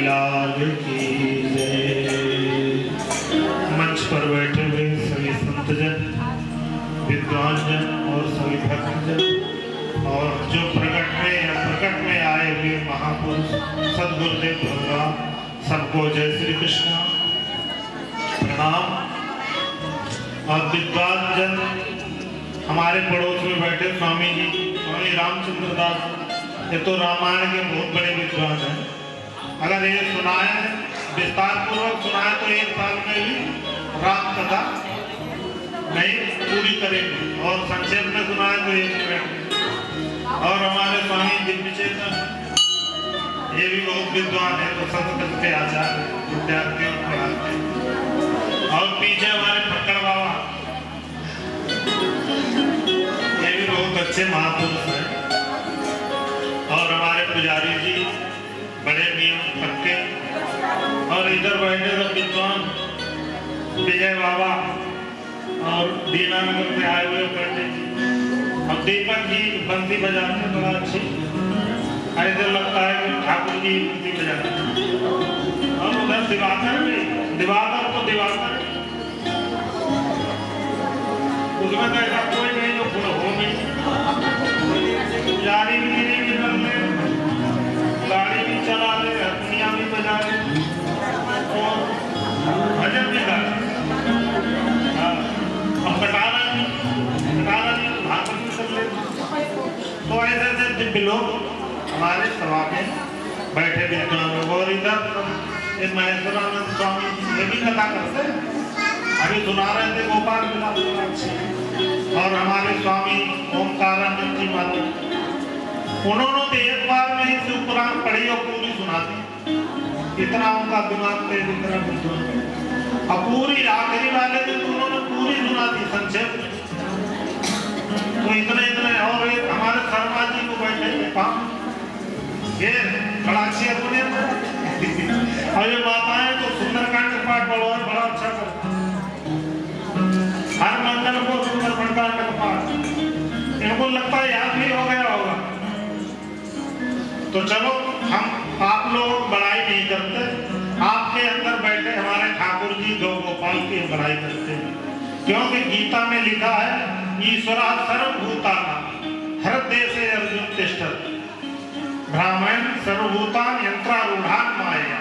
लाल की जय। मंच पर बैठे हुए सभी संतजन, विद्वानजन और सभी भक्तजन और जो प्रकट में आए हुए महापुरुष सद्गुरुदेव भगवान, सबको जय श्री कृष्ण प्रणाम। और विद्वानजन हमारे पड़ोस में बैठे स्वामी जी, स्वामी रामचंद्र दास, ये तो रामायण के बहुत बड़े विद्वान हैं। अगर ये सुनाए विस्तार पूर्वक सुनाए तो एक साल में भी राम कथा नहीं पूरी करेंगे, और संक्षेप में सुनाए तो एक मिनट। और हमारे स्वामी दिग्विजय ये भी बहुत विद्वान है, तो संस्कृत के आचार्य विद्यार्थियों को पढ़ाते हैं। और पीछे हमारे फक्कड़ बाबा, ये भी बहुत अच्छे महापुरुष हैं। और हमारे पुजारी जी बड़े नियम पक्के। और इधर बैठे तो विद्वान विजय बाबा और दीनानगर से आए हुए पंडित जी, और दीपक जी बंसी बजाते बड़ा अच्छी, ऐसे लगता है कि ठाकुर जी बंसी बजाते। और उधर दिवाकर भी, दिवाकर तो दिवाकर, उसमें तो ऐसा कोई नहीं जो हो नहीं। पुजारी भी नहीं निकल ले, गाड़ी भी चला ले, हथनियाँ भी बजा ले और भजन भी गा। और कटाना भी भागवत भी कर ले। तो ऐसे ऐसे दिव्य लोग हमारे सभा में बैठे विद्वान। और इधर एक महेश्वरानंद स्वामी ये भी कथा करते हैं, अभी सुना रहे थे गोपाल विलास। और हमारे स्वामी ओमकारानंद जी महाराज, उन्होंने तो एक बार में ही शिव पुराण पढ़ी और पूरी सुना दी। इतना उनका दिमाग तेज, इतना विद्वान। अब पूरी आखिरी वाले दिन तो उन्होंने पूरी सुना दी संक्षेप में। तो इतने और एक हमारे शर्मा जी को बैठे काम ये खड़ाक्षी अपने और ये माताएं तो सुंदरकांड का पाठ पढ़वा बड़ा अच्छा करते हैं। हर मंगल को सुंदरकांड का पाठ, इनको लगता है याद भी हो गया होगा। तो चलो हम आप लोग बड़ाई नहीं करते, आपके अंदर बैठे हमारे ठाकुर जी गौ गोपाल की बड़ाई करते हैं। क्योंकि गीता में लिखा है ईश्वरा सर्वभूतानां हृदय से अर्जुन तिष्ठति ब्राह्मण सर्वभूतान यंत्रारूढ़ान माया।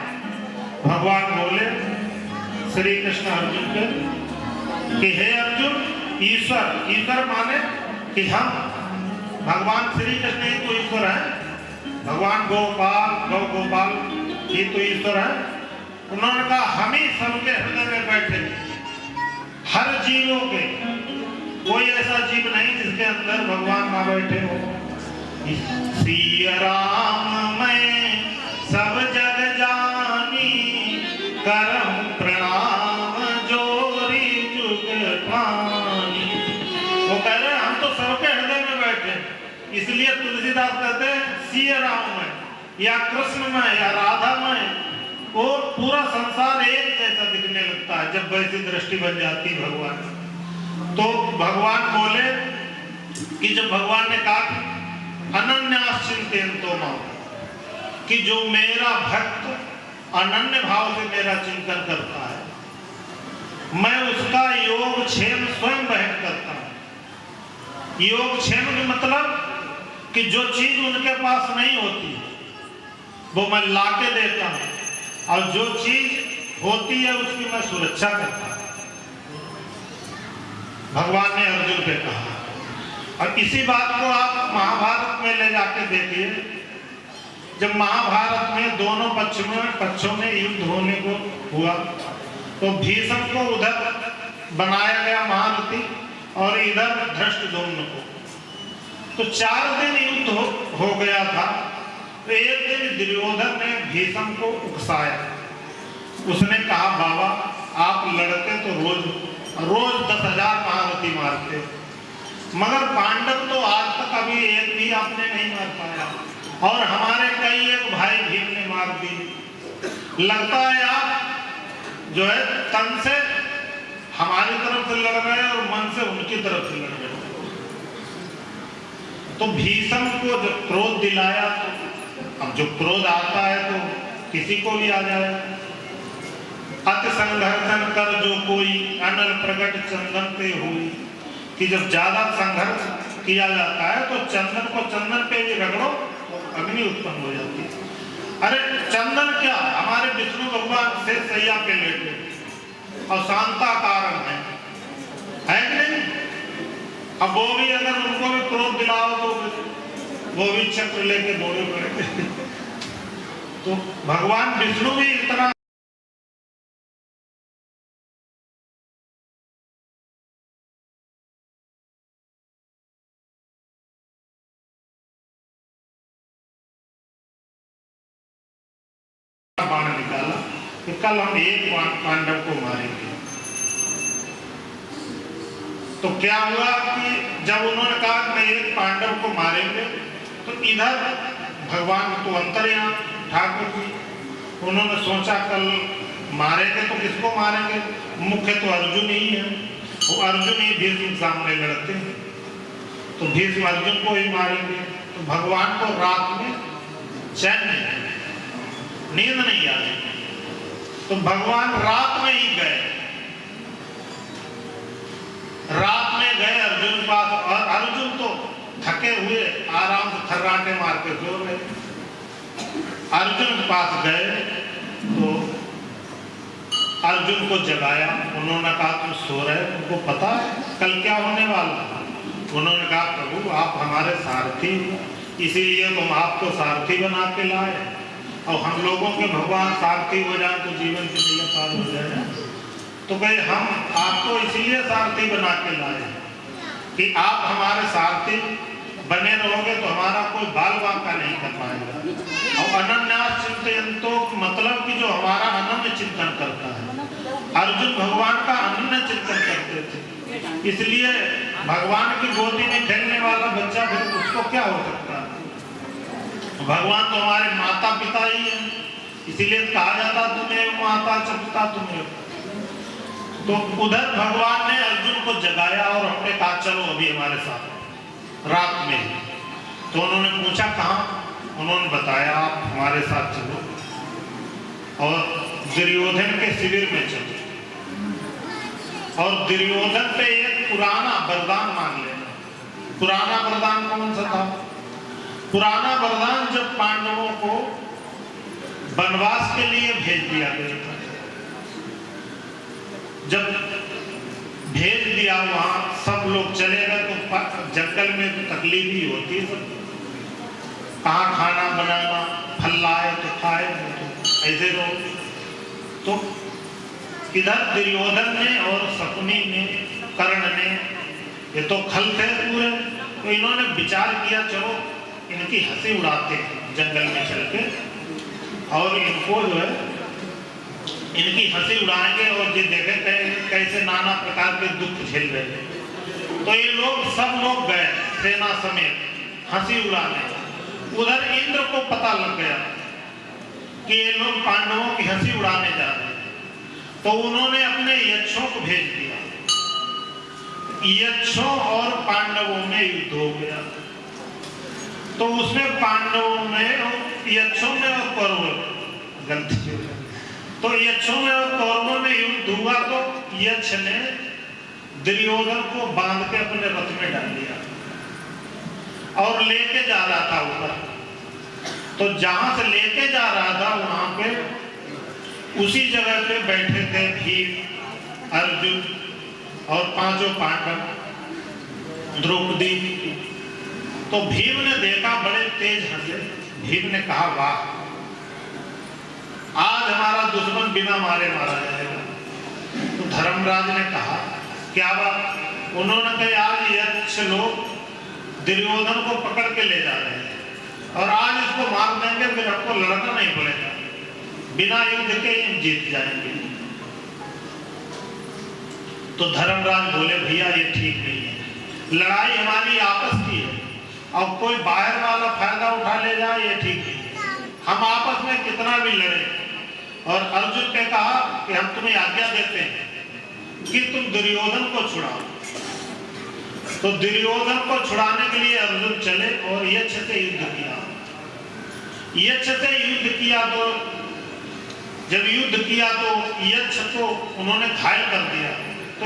भगवान बोले श्री कृष्ण अर्जुन के कि हे अर्जुन, ईश्वर माने कि हम भगवान श्री कृष्ण ही तो ईश्वर है। भगवान गौ गोपाल ये तो ईश्वर है। उन्होंने कहा हम ही सबके हृदय में बैठे, हर जीवों के, कोई ऐसा जीव नहीं जिसके अंदर भगवान ना बैठे हो। सिया राम मैं सब जग जानी, करम प्रणाम जोरी जुग पानी। वो कह रहे हम तो सबके हृदय में बैठे, इसलिए तुलसीदास कहते हैं सिया राम में या कृष्ण में या राधा में, और पूरा संसार एक जैसा दिखने लगता है जब वैसी दृष्टि बन जाती भगवान। तो भगवान बोले कि जब भगवान ने कहा अनन्याश्चिंतयन्तो मां, कि जो मेरा भक्त अनन्य भाव से मेरा चिंतन करता है, मैं उसका योग क्षेम स्वयं वहन करता हूं। योग क्षेम का मतलब कि जो चीज उनके पास नहीं होती वो मैं लाके देता हूं, और जो चीज होती है उसकी मैं सुरक्षा करता हूं। भगवान ने अर्जुन पे कहा। और इसी बात को आप महाभारत में ले जाके देखिए। जब महाभारत में दोनों पक्षों में युद्ध होने को हुआ तो भीष्म को उधर बनाया गया महारथी और इधर धृष्टद्युम्न को। तो 4 दिन युद्ध हो गया था। तो एक दिन दुर्योधन ने भीष्म को उकसाया। उसने कहा बाबा आप लड़ते तो रोज 10,000 महारथी मारते, मगर पांडव तो आज तक अभी एक भी आपने नहीं मार पाया, और हमारे कई एक भाई भीम ने मार दी। लगता है आप जो है तन से हमारी तरफ से लड़ रहे हैं और मन से उनकी तरफ से लड़ रहे हैं। तो भीष्म को जब क्रोध दिलाया, तो अब जो क्रोध आता है तो किसी को भी आ जाए। अति संघर्षन कर जो कोई अनल प्रगट चंदन पे हुई, कि जब ज्यादा संघर्ष किया जाता है तो चंदन को चंदन पे भी रगड़ो तो अग्नि उत्पन्न हो जाती है। अरे चंदन क्या, हमारे विष्णु भगवान से सैया पे लेटे और शांता कारण है कि नहीं? अब वो भी अगर उनको भी क्रोध दिलाओ तो वो भी चक्र लेके दौड़े पड़ेंगे। तो भगवान विष्णु भी इतना बाण निकाला कि कल हम एक पांडव को मारेंगे। तो क्या हुआ कि जब उन्होंने कहा कि मैं एक पांडव को मारेंगे, तो इधर भगवान तो अंतर्यामी ठाकुर जी, उन्होंने सोचा कल मारेंगे तो किसको मारेंगे, मुख्य तो अर्जुन ही है, वो अर्जुन ही भीष्म सामने लड़ते हैं, तो भीष्म अर्जुन को ही मारेंगे। तो भगवान को रात में चैन नहीं, नींद नहीं आ रही, तो भगवान रात में ही गए, रात में गए अर्जुन पास, और अर्जुन तो थके हुए आराम से खर्राटे मार के सो रहे। अर्जुन के पास गए तो अर्जुन को जगाया, उन्होंने कहा तुम सो रहे, तुमको पता है कल क्या होने वाला? उन्होंने कहा प्रभु आप हमारे सारथी, इसीलिए तुम आपको सारथी बना के लाए, और हम लोगों के भगवान सारथी हो जाए तो जीवन की नीला पार हो जाए। तो कहे हम आपको इसीलिए सारथी बना के लाए कि आप हमारे सारथी बने रहोगे तो हमारा कोई बाल बांका नहीं कर पाएगा। और अनन्यास चिंतयन्तो मतलब कि जो हमारा अनन्य चिंतन करता है, अर्जुन भगवान का अनन्य चिंतन करते थे, इसलिए भगवान की गोदी में खेलने वाला बच्चा फिर उसको क्या हो सकता है? भगवान तो हमारे माता पिता ही है, इसीलिए कहा जाता तुम्हें माता चपता तुम्हें। तो उधर भगवान ने अर्जुन को जगाया और हमने कहा चलो अभी हमारे साथ रात में। तो उन्होंने पूछा कहाँ, उन्होंने बताया आप हमारे साथ चलो और दुर्योधन के शिविर में चलो, और दुर्योधन पे एक पुराना वरदान मांग लेना। पुराना वरदान कौन सा था? पुराना वरदान जब पांडवों को वनवास के लिए भेज दिया गया था, जब भेज दिया वहां सब लोग चले गए तो जंगल में तो तकलीफ ही होती है, कहाँ खाना बनाना, फल लाए तो खाए, तो ऐसे लोग। तो इधर दुर्योधन ने और शकुनी ने, कर्ण ने, ये तो खल थे पूरे, तो इन्होंने विचार किया चलो इनकी हंसी उड़ाते हैं जंगल में चल के, और इनको जो है इनकी हंसी उड़ाएंगे और ये देखे कैसे नाना प्रकार के दुख झेल रहे हैं। तो ये लोग सब लोग गए सेना समेत हंसी उड़ाने। उधर इंद्र को पता लग गया कि ये लोग पांडवों की हंसी उड़ाने जा रहे हैं, तो उन्होंने अपने यक्षों को भेज दिया। यक्षों और पांडवों में युद्ध हो गया। तो उसमें पांडवों में, यक्षों में और कौरवों, गलती, तो यक्षों में और कौरवों में युद्ध हुआ। तो यक्ष ने दुर्योधन को बांध के अपने रथ में डाल दिया और लेके जा रहा था ऊपर। तो जहां से लेके जा रहा था वहां पे उसी जगह पे बैठे थे भीम, अर्जुन और पांचों पांडव, द्रौपदी। तो भीम ने देखा, बड़े तेज हंसे। भीम ने कहा वाह, आज हमारा दुश्मन बिना मारे मारा जाएगा। तो धर्मराज ने कहा क्या बात? उन्होंने कहा आज यक्ष लोग दुर्योधन को पकड़ के ले जा रहे हैं और आज इसको मार देंगे, फिर हमको लड़ना नहीं पड़ेगा, बिना युद्ध के हम जीत जाएंगे। तो धर्मराज बोले भैया ये ठीक नहीं है, लड़ाई हमारी आपस की है, अब कोई बाहर वाला फायदा उठा ले जाए ये ठीक नहीं, हम आपस में कितना भी लड़े। और अर्जुन ने कहा कि हम तुम्हें आज्ञा देते हैं कि तुम दुर्योधन को छुड़ाओ। तो दुर्योधन को छुड़ाने के लिए अर्जुन चले और यक्ष से युद्ध किया। यक्ष से युद्ध किया तो जब युद्ध किया तो यक्ष को उन्होंने घायल कर दिया। तो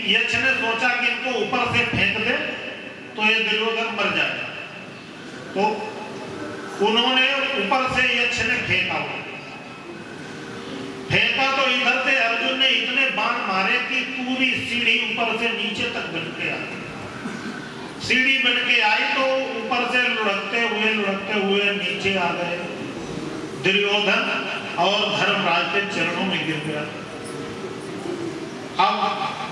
यक्ष ने सोचा कि इनको ऊपर से फेंक दे तो ये दुर्योधन मर जाएगा। तो उन्होंने ऊपर से यक्ष ने फेंका तो इधर से अर्जुन ने इतने बाण मारे कि पूरी सीढ़ी ऊपर से नीचे तक बन के आई। सीढ़ी बन के आई तो ऊपर से लुढ़कते हुए नीचे आ गए। दुर्योधन और धर्मराज के चरणों में गिर गया। अब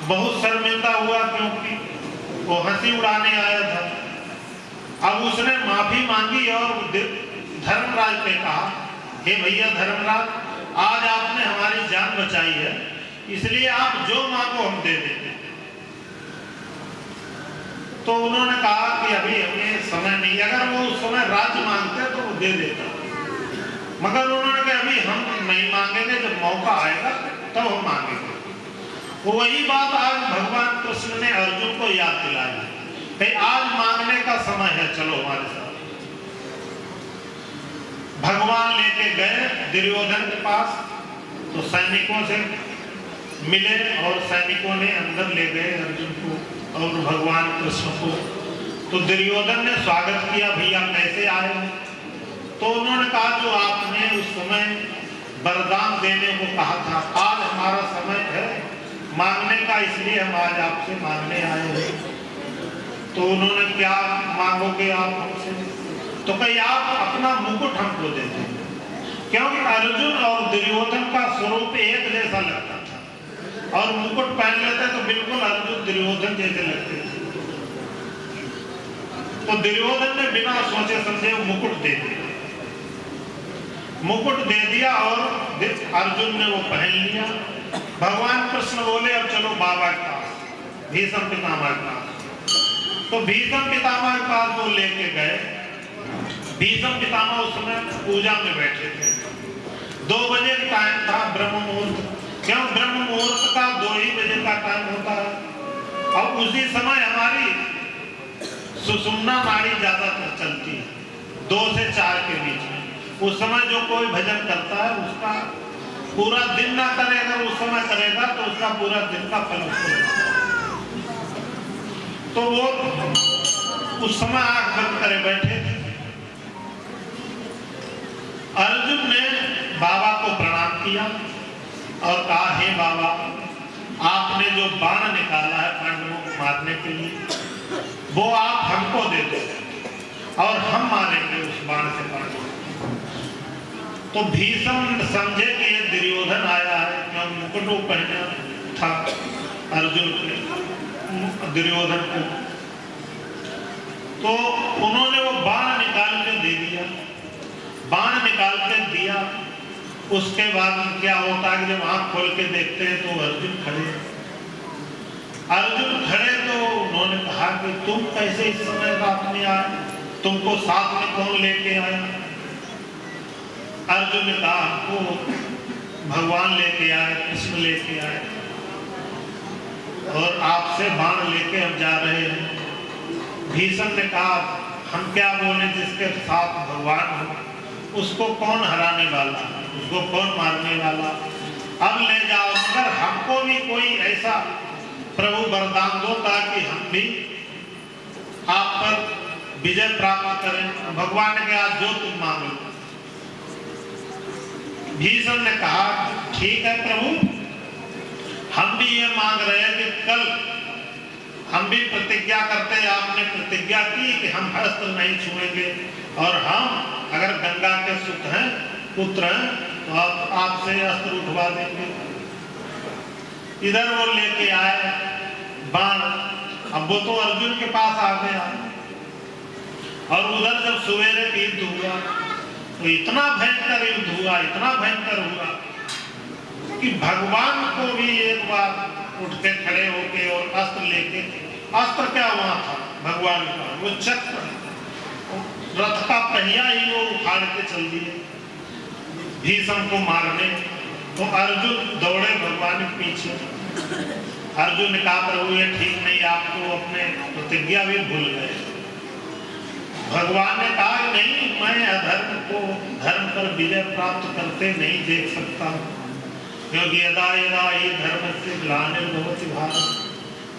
बहुत शर्मिंदा हुआ क्योंकि वो हंसी उड़ाने आया था। अब उसने माफी मांगी और धर्मराज ने कहा, हे भैया धर्मराज, आज आपने हमारी जान बचाई है, इसलिए आप जो मांगो हम दे देंगे। तो उन्होंने कहा कि अभी हमें समय नहीं, अगर वो उस समय राज्य मांगते तो वो दे देता, मगर उन्होंने कहा अभी हम नहीं मांगेंगे, जब मौका आएगा तब हम मांगेंगे। वही बात आज भगवान कृष्ण ने अर्जुन को याद दिलाई कि आज मांगने का समय है, चलो हमारे साथ। भगवान लेके गए दुर्योधन के पास, तो सैनिकों से मिले और सैनिकों ने अंदर ले गए अर्जुन को और भगवान कृष्ण को। तो दुर्योधन ने स्वागत किया, भैया कैसे आए? तो उन्होंने कहा जो आपने उस समय वरदान देने को कहा था, आज हमारा समय है मांगने का, इसलिए हम आज आपसे मांगने आए हैं। तो उन्होंने क्या मांगोगे आप हमसे? तो कहीं आप अपना मुकुट हमको दे दें, क्योंकि अर्जुन और दुर्योधन का स्वरूप एक जैसा लगता था और मुकुट पहन लेते तो बिल्कुल अर्जुन दुर्योधन जैसे लगते थे। तो दुर्योधन ने बिना सोचे समझे मुकुट दे दिया। मुकुट दे दिया और अर्जुन ने वो पहन लिया। भगवान कृष्ण बोले अब चलो बाबा के पास, भीष्म पितामह के पास। तो भीष्म पितामह के पास वो लेके गए। भीष्म पितामह उस समय पूजा में बैठे थे। 2 बजे का टाइम था, ब्रह्म मुहूर्त। क्यों ब्रह्म मुहूर्त का 2 ही बजे का टाइम होता है और उसी समय हमारी सुषुम्ना नाड़ी ज्यादातर चलती है, 2 से 4 के बीच में। उस समय जो कोई भजन करता है उसका पूरा दिन ना करे, अगर उस समय करेगा तो उसका पूरा दिन का फल उसको। तो वो उस समय आंख बंद करे बैठे थे। अर्जुन ने बाबा को प्रणाम किया और कहा, हे बाबा, आपने जो बाण निकाला है पांडवों को मारने के लिए, वो आप हमको दे दो और हम मारेंगे उस बाण से पांडवों। तो भीष्म समझे कि ये दुर्योधन आया है, क्योंकि मुकुट वो पहना था अर्जुन ने दुर्योधन को। तो उन्होंने वो बाण निकाल के दे दिया। बाण निकाल के दिया, उसके बाद क्या होता है कि जब आंख खोल के देखते हैं तो अर्जुन खड़े। तो उन्होंने कहा कि तुम कैसे इस समय रात में आए, तुमको साथ में कौन लेके आया? अर्जुन ने कहा, हमको भगवान लेके आए, कृष्ण लेके आए और आपसे बाण लेके हम जा रहे हैं। भीष्म ने कहा, हम क्या बोले, जिसके साथ भगवान हो उसको कौन हराने वाला, उसको कौन मारने वाला? अब ले जाओ, मगर हमको भी कोई ऐसा प्रभु वरदान दो ताकि हम भी आप पर विजय प्राप्त करें। भगवान ने कहा, जो तुम मांगो। भीष्म ने कहा, ठीक है प्रभु, हम भी ये मांग रहे हैं कि कल हम भी प्रतिज्ञा करते हैं, आपने प्रतिज्ञा की कि हम अस्त्र नहीं छुएंगे और हम अगर गंगा के पुत्र हैं तो आपसे अस्त्र उठवा देंगे। इधर वो लेके आए बाण। अब वो तो अर्जुन के पास आ गया और उधर जब सवेरे युद्ध हुआ तो इतना भयंकर युद्ध हुआ, इतना भयंकर हुआ कि भगवान को भी एक बार उठ के खड़े होके और अस्त्र लेके, अस्त्र क्या हुआ था भगवान का, वो चक्र, रथ का पहिया ही वो उखाड़ के चल दिए भीष्म को मारने। तो अर्जुन दौड़े भगवान के पीछे। अर्जुन ने कहा, प्रभु ये ठीक नहीं, आप तो अपने प्रतिज्ञा भी भूल गए। भगवान ने कहा, नहीं, मैं अधर्म को धर्म पर विजय प्राप्त करते नहीं देख सकता, क्योंकि यदा यदा ही धर्मस्य ग्लानिर्भवति भारत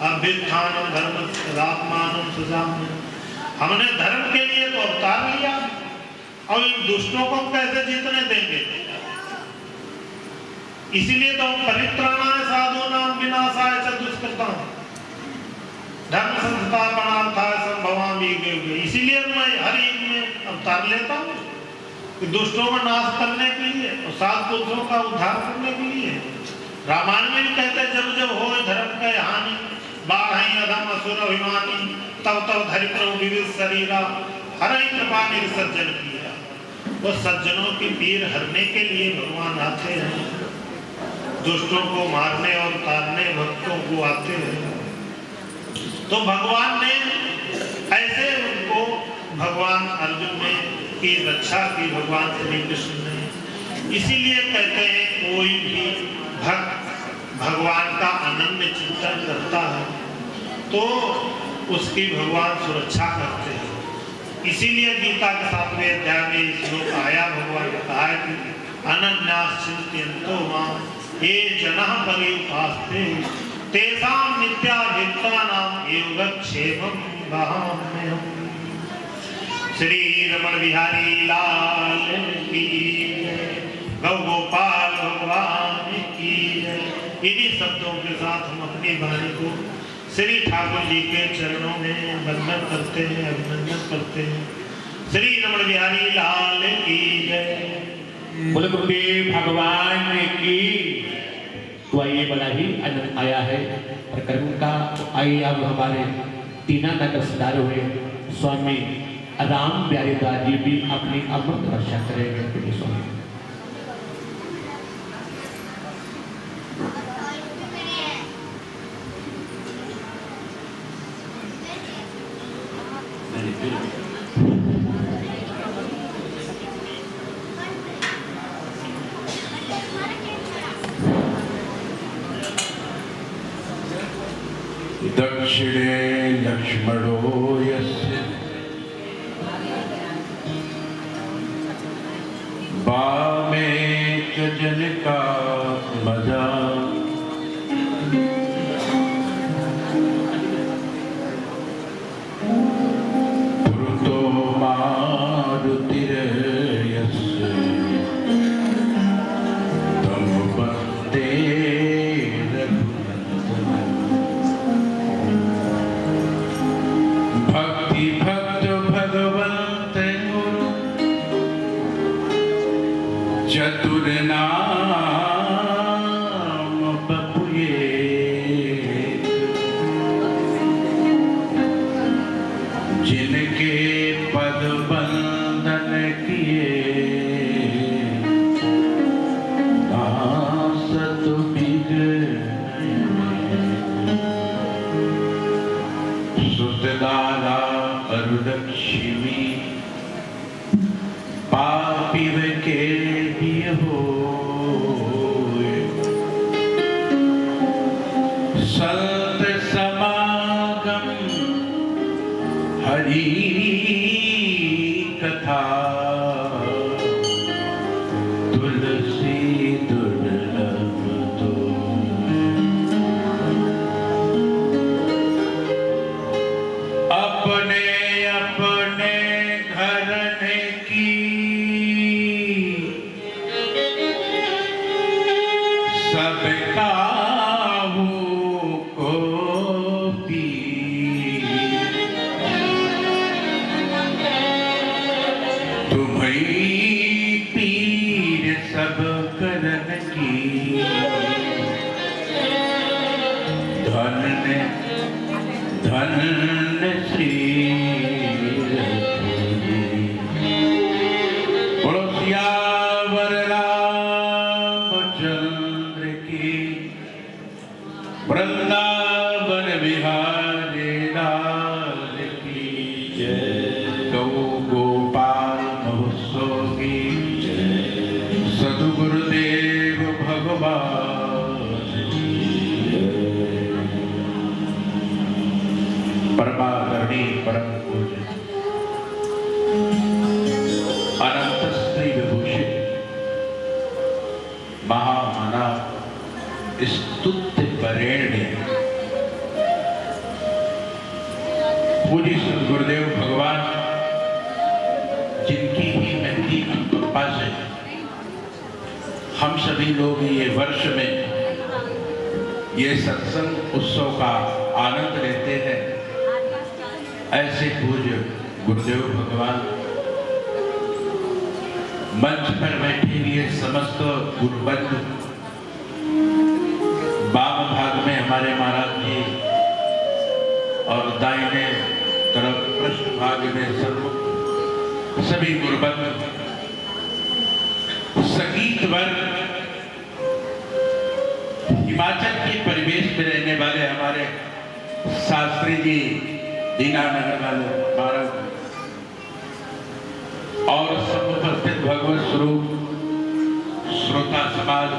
अभ्युत्थानं धर्मस्य तदात्मानं सृजामि। हमने धर्म के लिए तो अवतार लिया, और इन दुष्टों को कैसे जीतने देंगे? इसीलिए तो परित्राणाय साधूनां विनाशाय च दुष्कृतां धर्म संस्थापनार्थाय संभवामि युगे युगे। इसीलिए मैं हर युग में अवतार लेता हूँ कि दुष्टों को नाश करने के लिए और सात पुरुषों का उद्धार करने के लिए। रामायण में भी कहते जब जब हो धर्म का हानि बाढ़ अधम असुर अभिमानी तब तब धरि प्रभु विविध शरीरा हर कृपा निर्सर्जन किया। वो सज्जनों की पीर हरने के लिए भगवान आते हैं, दुष्टों को मारने और तारने भक्तों को आते हैं। तो भगवान ने ऐसे उनको भगवान अर्जुन ने की रक्षा की, भगवान श्री कृष्ण ने। इसीलिए कहते हैं कोई भी भक्त भगवान का अनन्य चिंतन करता है तो उसकी भगवान सुरक्षा करते हैं। इसीलिए गीता के 7वें अध्याय में श्लोक आया, भगवान ने कहा है कि अनन्यास चिंतयन्तो मां ये जनाः पर्युपास्ते तेषां नित्याभियुक्तानां योगक्षेमं वहाम्यहम्। श्री रमण बिहारी लाल की जय, गौ गोपाल भगवान की जय। इन्हीं शब्दों के साथ हम अपनी वाणी को श्री ठाकुर जी के चरणों में वंदन करते हैं, अभिनंदन करते हैं। श्री रमण बिहारी लाल की जय। बोले गुरुदेव भगवान की। तो ये बड़ा ही आनंद आया है प्रकरण का। आइए अब हमारे तीना नगर सितारे हुए स्वामी राम प्यारे दास जी भी अपनी अमृत वर्षा करेंगे। स्वामी दक्षिणे लक्ष्मणो यस्य वामे च जनका मदा पुरुतो मारुतिर्यस्य तं वन्दे भक्ति भक्त भगवंत गुरु चतुर नाम बपुए जिनके पद बंदन किए नासत सुतदारा अरुदक्षिमी पापिव के भी हो संत समागम हरि कथा तुलसी दुर्लभ तो अपने अपने घरने की सबका को पी तुम्ही पीर सब करन की धन धन श्री वृंदावन बिहारी लाल की जय। गौ गोपाल महोत्सव की जिनकी ही मेहंदी अनुकंपा से हम सभी लोग ये वर्ष में ये सत्संग उत्सव का आनंद लेते हैं, ऐसे पूज्य गुरुदेव भगवान, मंच पर बैठे हुए समस्त गुरुबंधु, वाम भाग में हमारे महाराज जी और दाहिने तरफ पृष्ठ भाग में सभी गुरुबंधु, संगीत वर्ग, हिमाचल के परिवेश में रहने वाले हमारे शास्त्री जी, दीनानगर वाले महाराज और सब उपस्थित भगवत स्वरूप श्रोता समाज,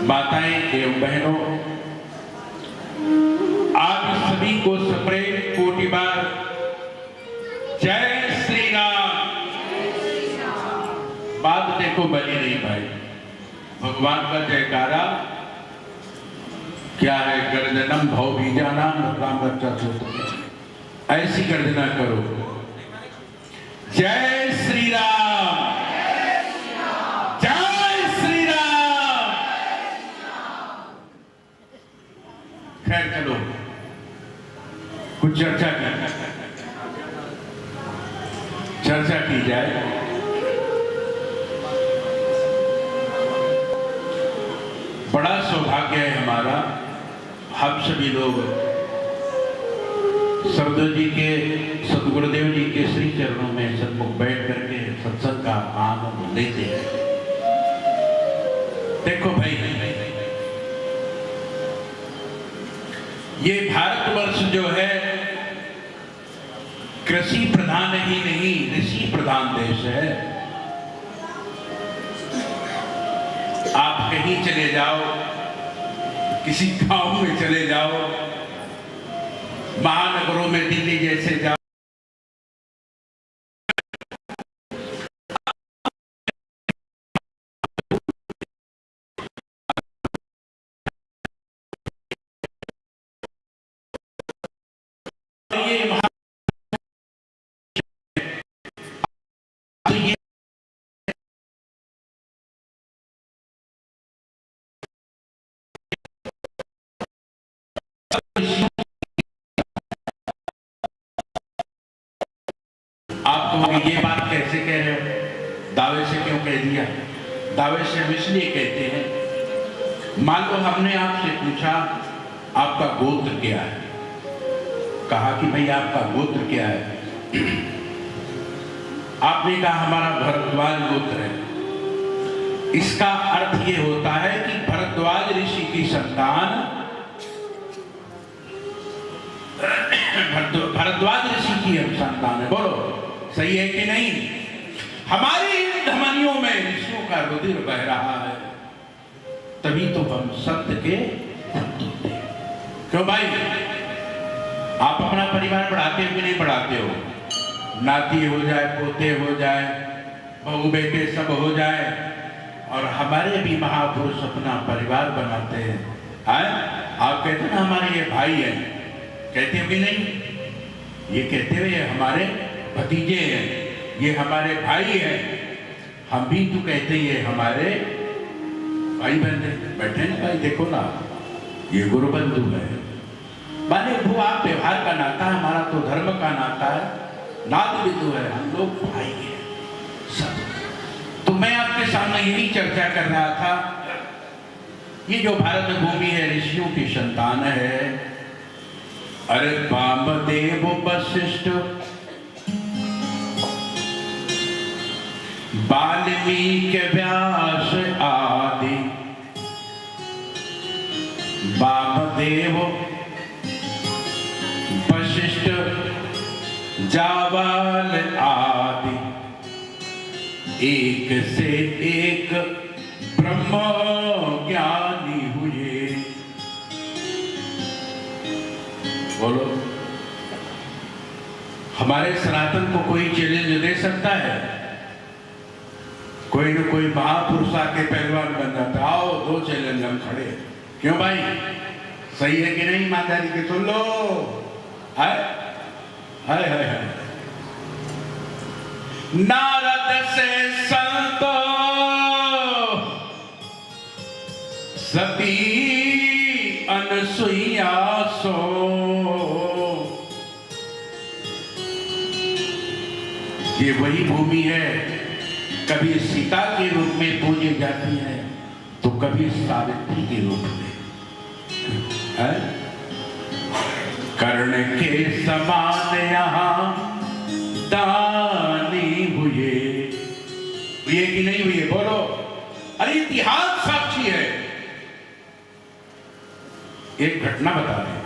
माताएं एवं बहनों, आप सभी को सप्रेम कोटि बार जय श्री राम। बात देखो बनी नहीं भाई, भगवान का जयकारा क्या है, गर्जनम भवबीजानाम राम रक्षा सूत्र, ऐसी गर्जना करो, जय श्री राम, जय श्री राम। खैर चलो कुछ चर्चा की जाए। बड़ा सौभाग्य है हमारा, हम सभी लोग सदगुरु जी के, सदगुरुदेव जी के श्री चरणों में सन्मुख बैठ करके सत्संग का आनंद लेते हैं। देखो भाई, ये भारतवर्ष जो है कृषि प्रधान ही नहीं, ऋषि प्रधान देश है। आप कहीं चले जाओ, किसी गांव में चले जाओ, महानगरों में दिल्ली जैसे जाओ, आप कहोगे ये बात कैसे कह रहे हो, दावे से क्यों कह दिया? दावे से हम इसलिए कहते हैं, मान लो हमने आपसे पूछा आपका गोत्र क्या है, कहा कि भाई आपका गोत्र क्या है, आपने कहा हमारा भरद्वाज गोत्र है। इसका अर्थ ये होता है कि भरद्वाज ऋषि की संतान, भरद्वाज ऋषि की हम संतान है। बोलो सही है कि नहीं? हमारी धमनियों में ऋषियों का रुधिर बह रहा है, तभी तो हम सत्य के भक्त होते हैं। क्यों भाई, आप अपना परिवार बढ़ाते हो कि नहीं बढ़ाते हो? नाती हो जाए, पोते हो जाए, बहू बेटे सब हो जाए, और हमारे भी महापुरुष अपना परिवार बनाते हैं। आप कहते हैं ना हमारे ये भाई है, कहते हो कि नहीं? ये कहते हुए हमारे भतीजे हैं, ये हमारे भाई हैं, हम भी तो कहते ये हमारे भाई बहन बैठे ना भाई, देखो ना ये गुरु बंधु है। माने वो आप व्यवहार का नाता है, हमारा तो धर्म का नाता है, नाद बिंदु है, हम लोग भाई हैं सब। तो मैं आपके सामने यही चर्चा कर रहा था, ये जो भारत भूमि है ऋषियों की संतान है। अरे वामदेव वशिष्ठ वाल्मीकि व्यास आदि, वामदेव वशिष्ठ जावाल आदि, एक से एक ब्रह्म ज्ञानी हुए। बोलो, हमारे सनातन को कोई चैलेंज दे सकता है? कोई न कोई महापुरुष आके पहलवान बन जाता, आओ दो चैलेंज हम खड़े। क्यों भाई, सही है कि नहीं? माता जी के सुन लो, हाय हाय हाय हाय। नारद से संतो सती अनसुईया सो। ये वही भूमि है, कभी सीता के रूप में पूजी जाती है तो कभी सावित्री के रूप में है? कर्ण के समान यहाँ दानी हुए कि नहीं हुए? बोलो। अरे इतिहास साक्षी है। एक घटना बता रहे हैं।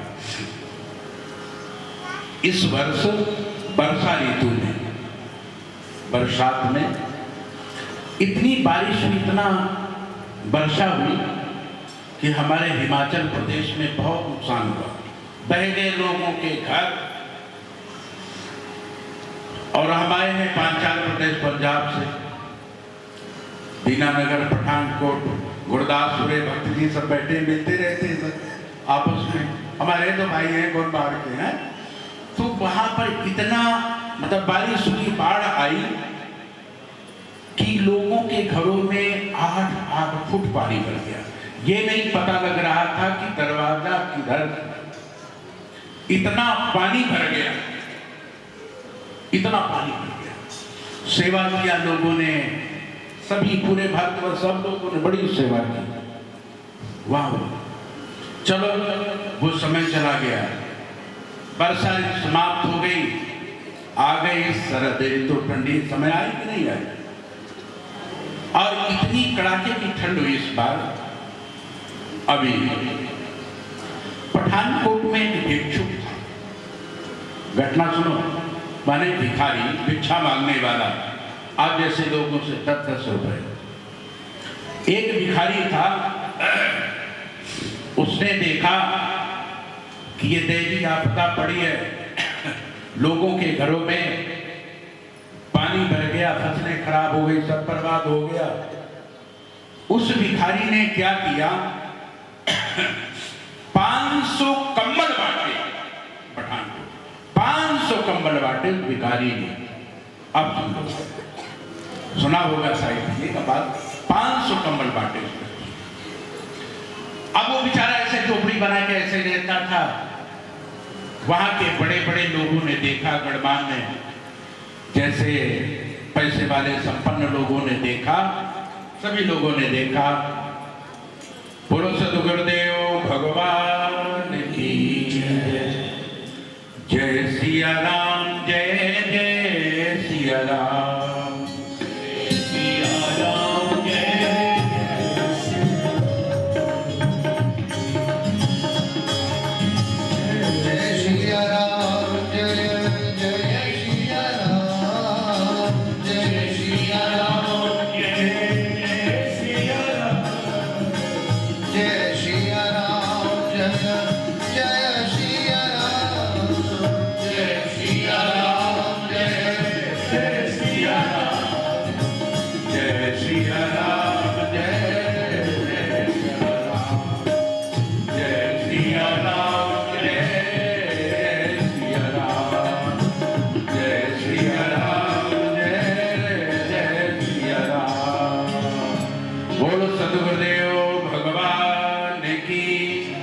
इस वर्ष वर्षा ऋतु में, बरसात में इतनी बारिश हुई, इतना वर्षा हुई कि हमारे हिमाचल प्रदेश में बहुत नुकसान हुआ। बह गए लोगों के घर, और हमारे हैं पांचाल प्रदेश पंजाब से, दीनानगर, पठानकोट, गुरदासपुर, भक्त जी सब बैठे मिलते रहते हैं आपस में। हमारे तो भाई हैं, कौन बाहर के हैं। तो वहां पर इतना मतलब बारिश हुई, बाढ़ आई कि लोगों के घरों में 8 फुट पानी भर गया। ये नहीं पता लग रहा था कि दरवाजा किधर, इतना पानी भर गया, इतना पानी भर गया। सेवा किया लोगों ने, सभी पूरे भारतवर्ष सब लोगों ने बड़ी सेवा की। वाह, चलो वो समय चला गया, वर्षा समाप्त हो गई, आ गई शरद ऋतु, ठंडी समय आई कि नहीं आई? और इतनी कड़ाके की ठंड हुई इस बार। अभी पठानकोट में एक भिक्षुक था, घटना सुनो। माने भिखारी, भिक्षा मांगने वाला, आप जैसे लोगों से 10-10 रुपए। एक भिखारी था, उसने देखा कि ये दैवी आपदा पड़ी है, लोगों के घरों में पानी भर गया, फसलें खराब हो गई, सब बर्बाद हो गया। उस भिखारी ने क्या किया, 500 कंबल बांटे। पठानकोट 500 कंबल बांटे भिखारी ने। अब सुना होगा साहिब ये का बात, 500 कंबल बांटे। अब वो बेचारा ऐसे झोपड़ी बना के ऐसे रहता था। वहां के बड़े बड़े लोगों ने देखा, गणमान्य जैसे पैसे वाले संपन्न लोगों ने देखा, सभी लोगों ने देखा। बोलो सद्गुरुदेव भगवान की जय सिया राम, जय जय सिया राम, सिया राम, जय सिया राम, जय जय सिया राम, जय सिया राम, जय सिया राम, जय सिया राम, जय सिया राम, जय सिया राम, जय सिया राम, जय सिया राम, जय सिया राम, जय सिया राम, जय सिया राम, जय सिया राम। बोलो सद्गुरुदेव भगवान की,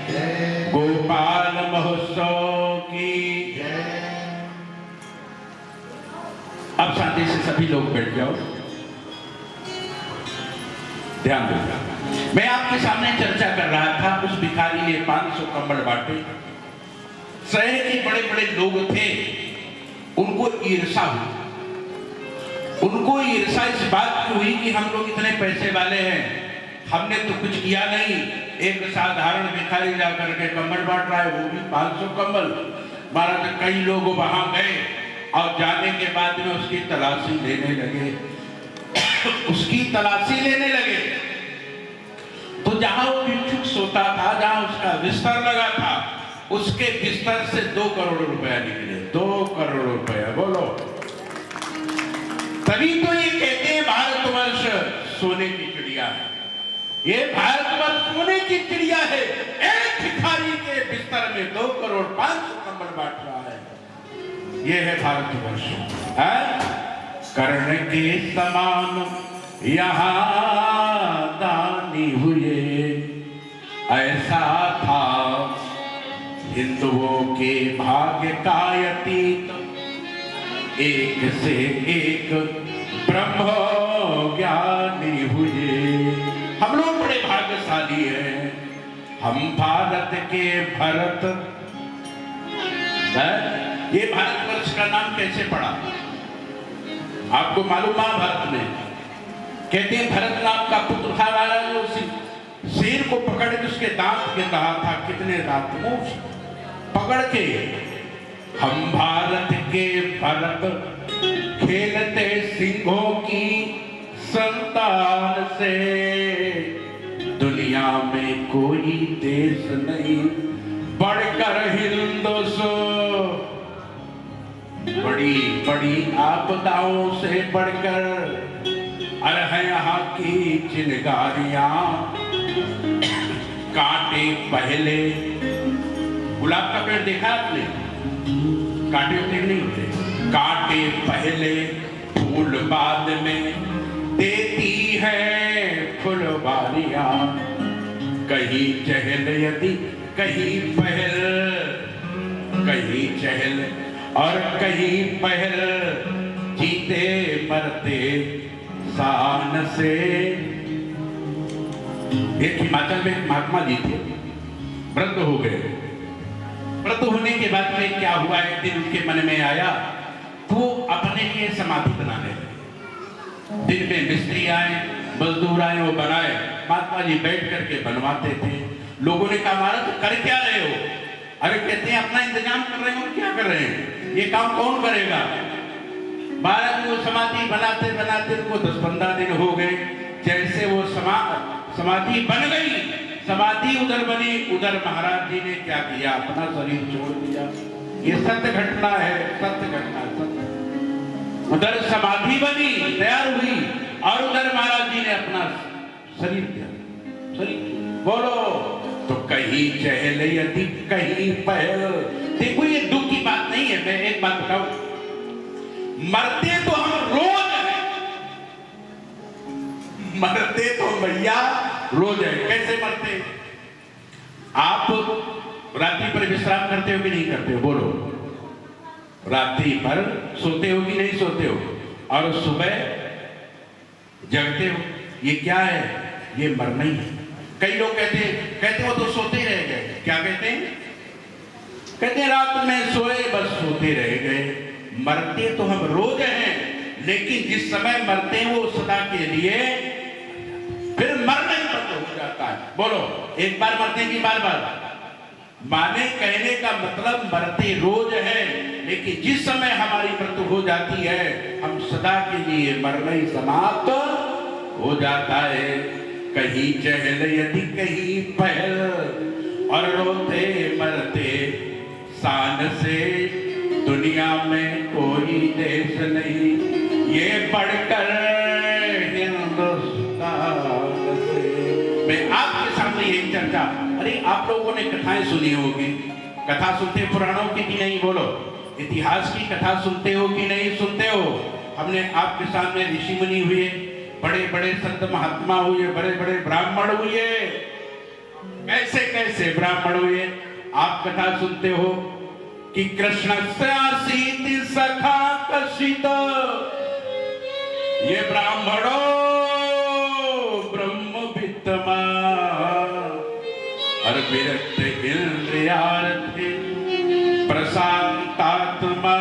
जय गोपाल महोत्सव की। अब शांति से सभी लोग बैठ जाओ, ध्यान दो। मैं आपके सामने चर्चा कर रहा था, उस भिखारी ने 500 कंबल बांटे। शहर के बड़े बड़े लोग थे, उनको ईर्षा हुई। उनको ईर्षा इस बात की हुई कि हम लोग इतने पैसे वाले हैं, हमने तो कुछ किया नहीं। एक साधारण भिखारी जाकर के कंबल बांट रहा है, वो भी 500 कंबल। महाराज कई लोग वहां गए और जाने के बाद में उसकी तलाशी लेने लगे, उसकी तलाशी लेने लगे। तो जहां वो भिक्षुक सोता था, जहां उसका बिस्तर लगा था, उसके बिस्तर से 2 करोड़ रुपया निकले। 2 करोड़ रुपया, बोलो। तभी तो ये कहते हैं भारतवर्ष सोने की चिड़िया है। ये भारतवर्ष सोने की चिड़िया है। एक भिखारी के बिस्तर में 2 करोड़ 500 कंबल बांट रहा है। ये है भारतवर्ष। कर्ण के समान यहाँ दानी हुए। ऐसा था हिंदुओं के भाग्य का अतीत, एक से एक ब्रह्म ज्ञानी हुए। हम लोग बड़े भाग्यशाली हैं, हम भारत के भरत। ये भारतवर्ष का नाम कैसे पड़ा आपको मालूम? महाभारत में कहते हैं भरत नाम का पुत्र था वाला, जो शेर को पकड़ के उसके दांत गिन रहा था, कितने दांत मुंह पकड़ के। हम भारत के भरत खेलते सिंहों की संतान से, दुनिया में कोई देश नहीं बढ़कर हिंदुस्तान। बड़ी बड़ी आपदाओं से बढ़कर अरे है यहाँ की चिनगारियां। कांटे पहले, गुलाब का पेड़ देखा आपने? कांटे होते नहीं होते? कांटे पहले फूल बाद में देती है फुलवारियां। कहीं चहल यदि कहीं पहल, कहीं चहल और कहीं पहल, जीते मरते शान से। एक हिमाचल में एक महात्मा जी थे, वृद्ध हो गए। वृद्ध होने के बाद में क्या हुआ, एक दिन उनके मन में आया तो अपने लिए समाधि बनाने लगे। दिन में मिस्त्री आए, मजदूर आए, वो बनाए। महात्मा जी बैठ करके बनवाते थे। लोगों ने कहा महाराज कर क्या रहे हो? अरे कहते हैं अपना इंतजाम कर रहे हो। क्या कर रहे हैं? ये काम कौन करेगा? महाराज वो समाधि बनाते बनाते उनको 10-15 दिन हो गए। जैसे वो समाधि बन गई, समाधि उधर बनी, उधर महाराज जी ने क्या किया, अपना शरीर छोड़ दिया। ये सत्य घटना है, सत्य घटना, सत्य। उधर समाधि बनी, तैयार हुई, और उधर महाराज जी ने अपना शरीर दिया। शरीर बोलो तो कहीं चहल यदि कहीं पहल। देखो ये दुख की बात नहीं है। मैं एक बात बताऊं, मरते तो हम रोज हैं, मरते तो भैया रोज है। कैसे मरते? आप रात्रि पर विश्राम करते हो कि नहीं करते हो? बोलो। रात्रि पर सोते हो कि नहीं सोते हो? और सुबह जगते हो। ये क्या है? ये मरना ही है। कई लोग कहते वो तो सोते रह गए। क्या कहते हैं? कहते रात में सोए बस सोते रह गए। मरते तो हम रोज हैं, लेकिन जिस समय मरते हैं वो सदा के लिए, फिर मरना ही बंद हो जाता है। बोलो, एक बार मरते हैं कि बार बार? माने कहने का मतलब मरते रोज है, लेकिन जिस समय हमारी मृत्यु हो जाती है हम सदा के लिए मरना ही समाप्त हो जाता है। कहीं चहल यदि कहीं पहल, और रोते मरते शान से, दुनिया में कोई देश नहीं ये बढ़कर हिंदुस्तान से। मैं आपके सामने यही चर्चा, अरे आप लोगों ने कथाएं सुनी होगी। कथा सुनते पुराणों की कि नहीं? बोलो। इतिहास की कथा सुनते हो कि नहीं सुनते हो? हमने आपके सामने ऋषि मुनि हुए, बड़े बड़े संत महात्मा हुए, बड़े बड़े ब्राह्मण हुए। कैसे कैसे ब्राह्मण हुए? आप कथा सुनते हो कि कृष्ण सीति सखा कशित, ये ब्राह्मणों ब्रह्म वित्तमा और विरक्त इंद्रियार्थे प्रशांतात्मा।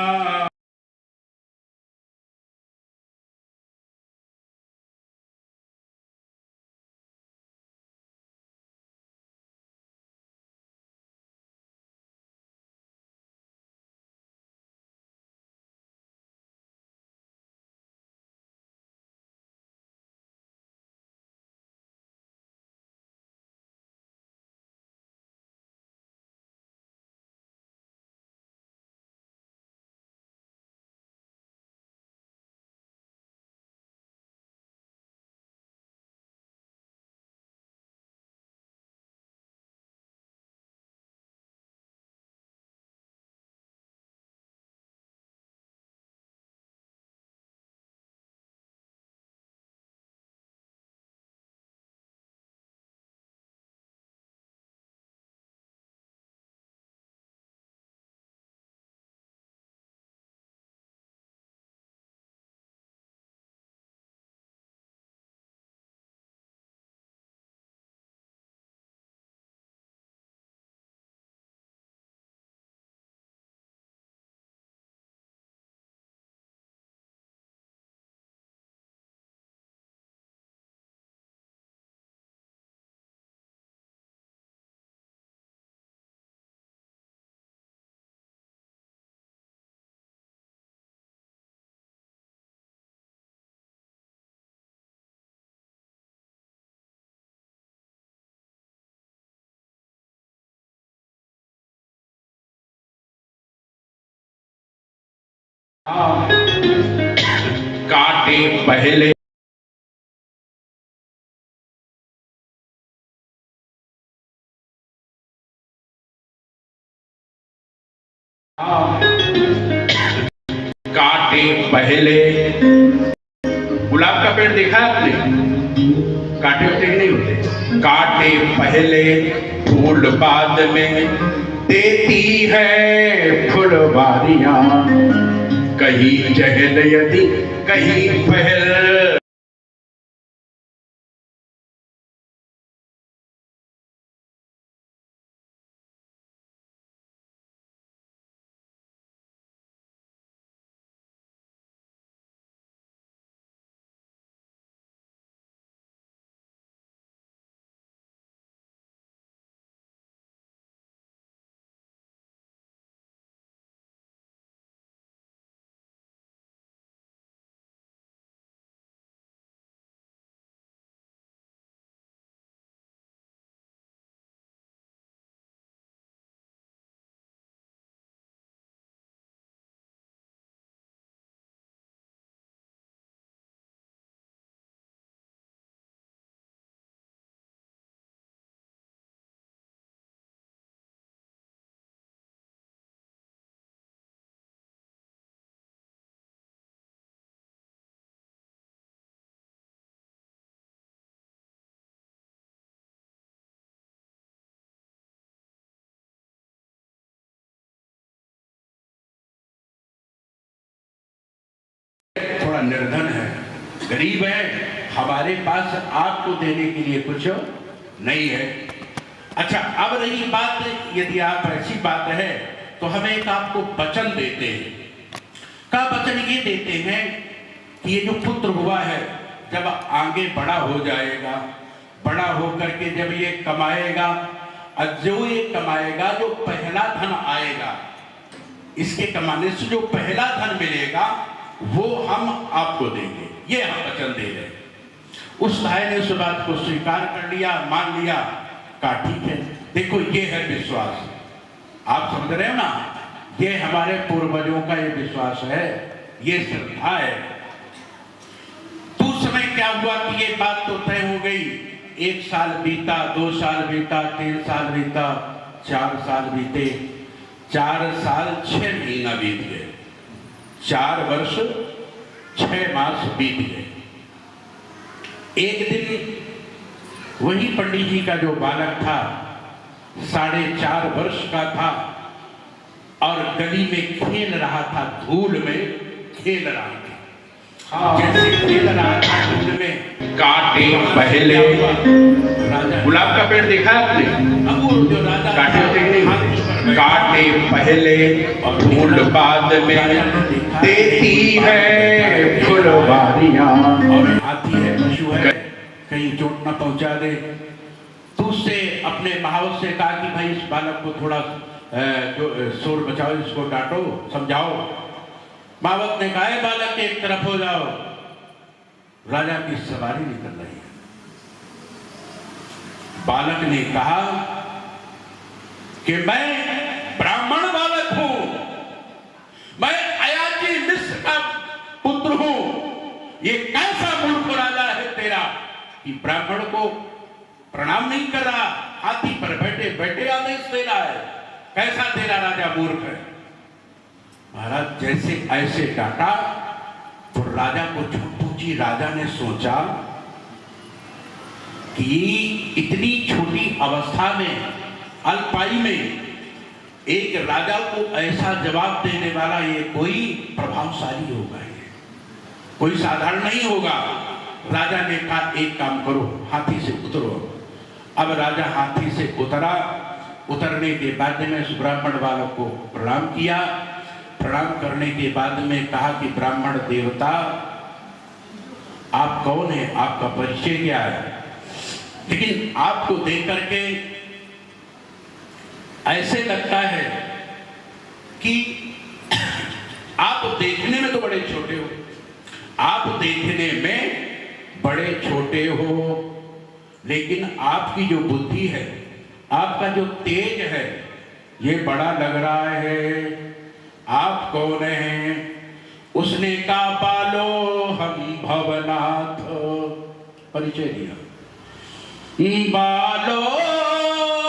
काटे पहले काटे पहले गुलाब का पेड़ देखा है आपने? काटे होते कि नहीं होते? काटे पहले फूल बाद में देती है फुलवारियां, कहीं चहल यदि कहीं पहल। थोड़ा निर्धन है, गरीब है, हमारे पास आपको देने के लिए कुछ नहीं है। अच्छा, अब रही बात, यदि आप ऐसी बात है तो हम एक आपको वचन देते हैं। का वचन ये देते हैं कि ये जो पुत्र हुआ है जब आगे बड़ा हो जाएगा, बड़ा होकर के जब ये कमाएगा, और जो ये कमाएगा, जो पहला धन आएगा, इसके कमाने से जो पहला धन मिलेगा वो हम आपको देंगे, ये हम वचन दे रहे हैं। उस भाई ने उस बात को स्वीकार कर लिया, मान लिया, कहा ठीक है। देखो ये है विश्वास, आप समझ रहे हो ना, ये हमारे पूर्वजों का ये विश्वास है, ये श्रद्धा है। तो उस समय क्या हुआ कि ये बात तो तय हो गई। 1 साल बीता, 2 साल बीता, 3 साल बीता, 4 साल बीते, 4 साल 6 महीना बीत गए, 4 वर्ष 6 मास बीत गए। एक दिन वही पंडित जी का जो बालक था, 4.5 वर्ष का था, और गली में खेल रहा था, धूल में खेल रहा था। जैसे खेल रहा था धूल में, काटे पहले गुलाब का पेड़ देखा आपने? अंगूर जो राजा काटे होते नहीं, काटे पहले और फूल बाद में देती है फुलवारियां। और हाथी है, पशु है, कहीं चोट न पहुंचा दे। तो उससे अपने महावत से कहा कि भाई इस बालक को थोड़ा जो शोर बचाओ, इसको डांटो, समझाओ। महावत ने कहा बालक एक तरफ हो जाओ, राजा की सवारी निकल रही है। बालक ने कहा कि मैं ब्राह्मण बालक हूं, मैं अयाची मिश्र का पुत्र हूं। ये कैसा मूर्ख राजा है तेरा कि ब्राह्मण को प्रणाम नहीं कर रहा, हाथी पर बैठे बैठे आदेश दे रहा है। कैसा तेरा राजा मूर्ख है। महाराज जैसे ऐसे डांटा तो राजा को चोट पहुंची। राजा ने सोचा कि इतनी छोटी अवस्था में, अल्पायु में, एक राजा को ऐसा जवाब देने वाला ये कोई प्रभावशाली होगा, ये कोई साधारण नहीं होगा। राजा ने कहा एक काम करो, हाथी से उतरो। अब राजा हाथी से उतरा। उतरने के बाद में उस ब्राह्मण बालक को प्रणाम किया। प्रणाम करने के बाद में कहा कि ब्राह्मण देवता आप कौन है, आपका परिचय क्या है। लेकिन आपको देख करके ऐसे लगता है कि आप देखने में तो बड़े छोटे हो, आप देखने में बड़े छोटे हो, लेकिन आपकी जो बुद्धि है, आपका जो तेज है, ये बड़ा लग रहा है। आप कौन हैं? उसने कहा बालो हम भवनाथ, परिचय दिया, बालो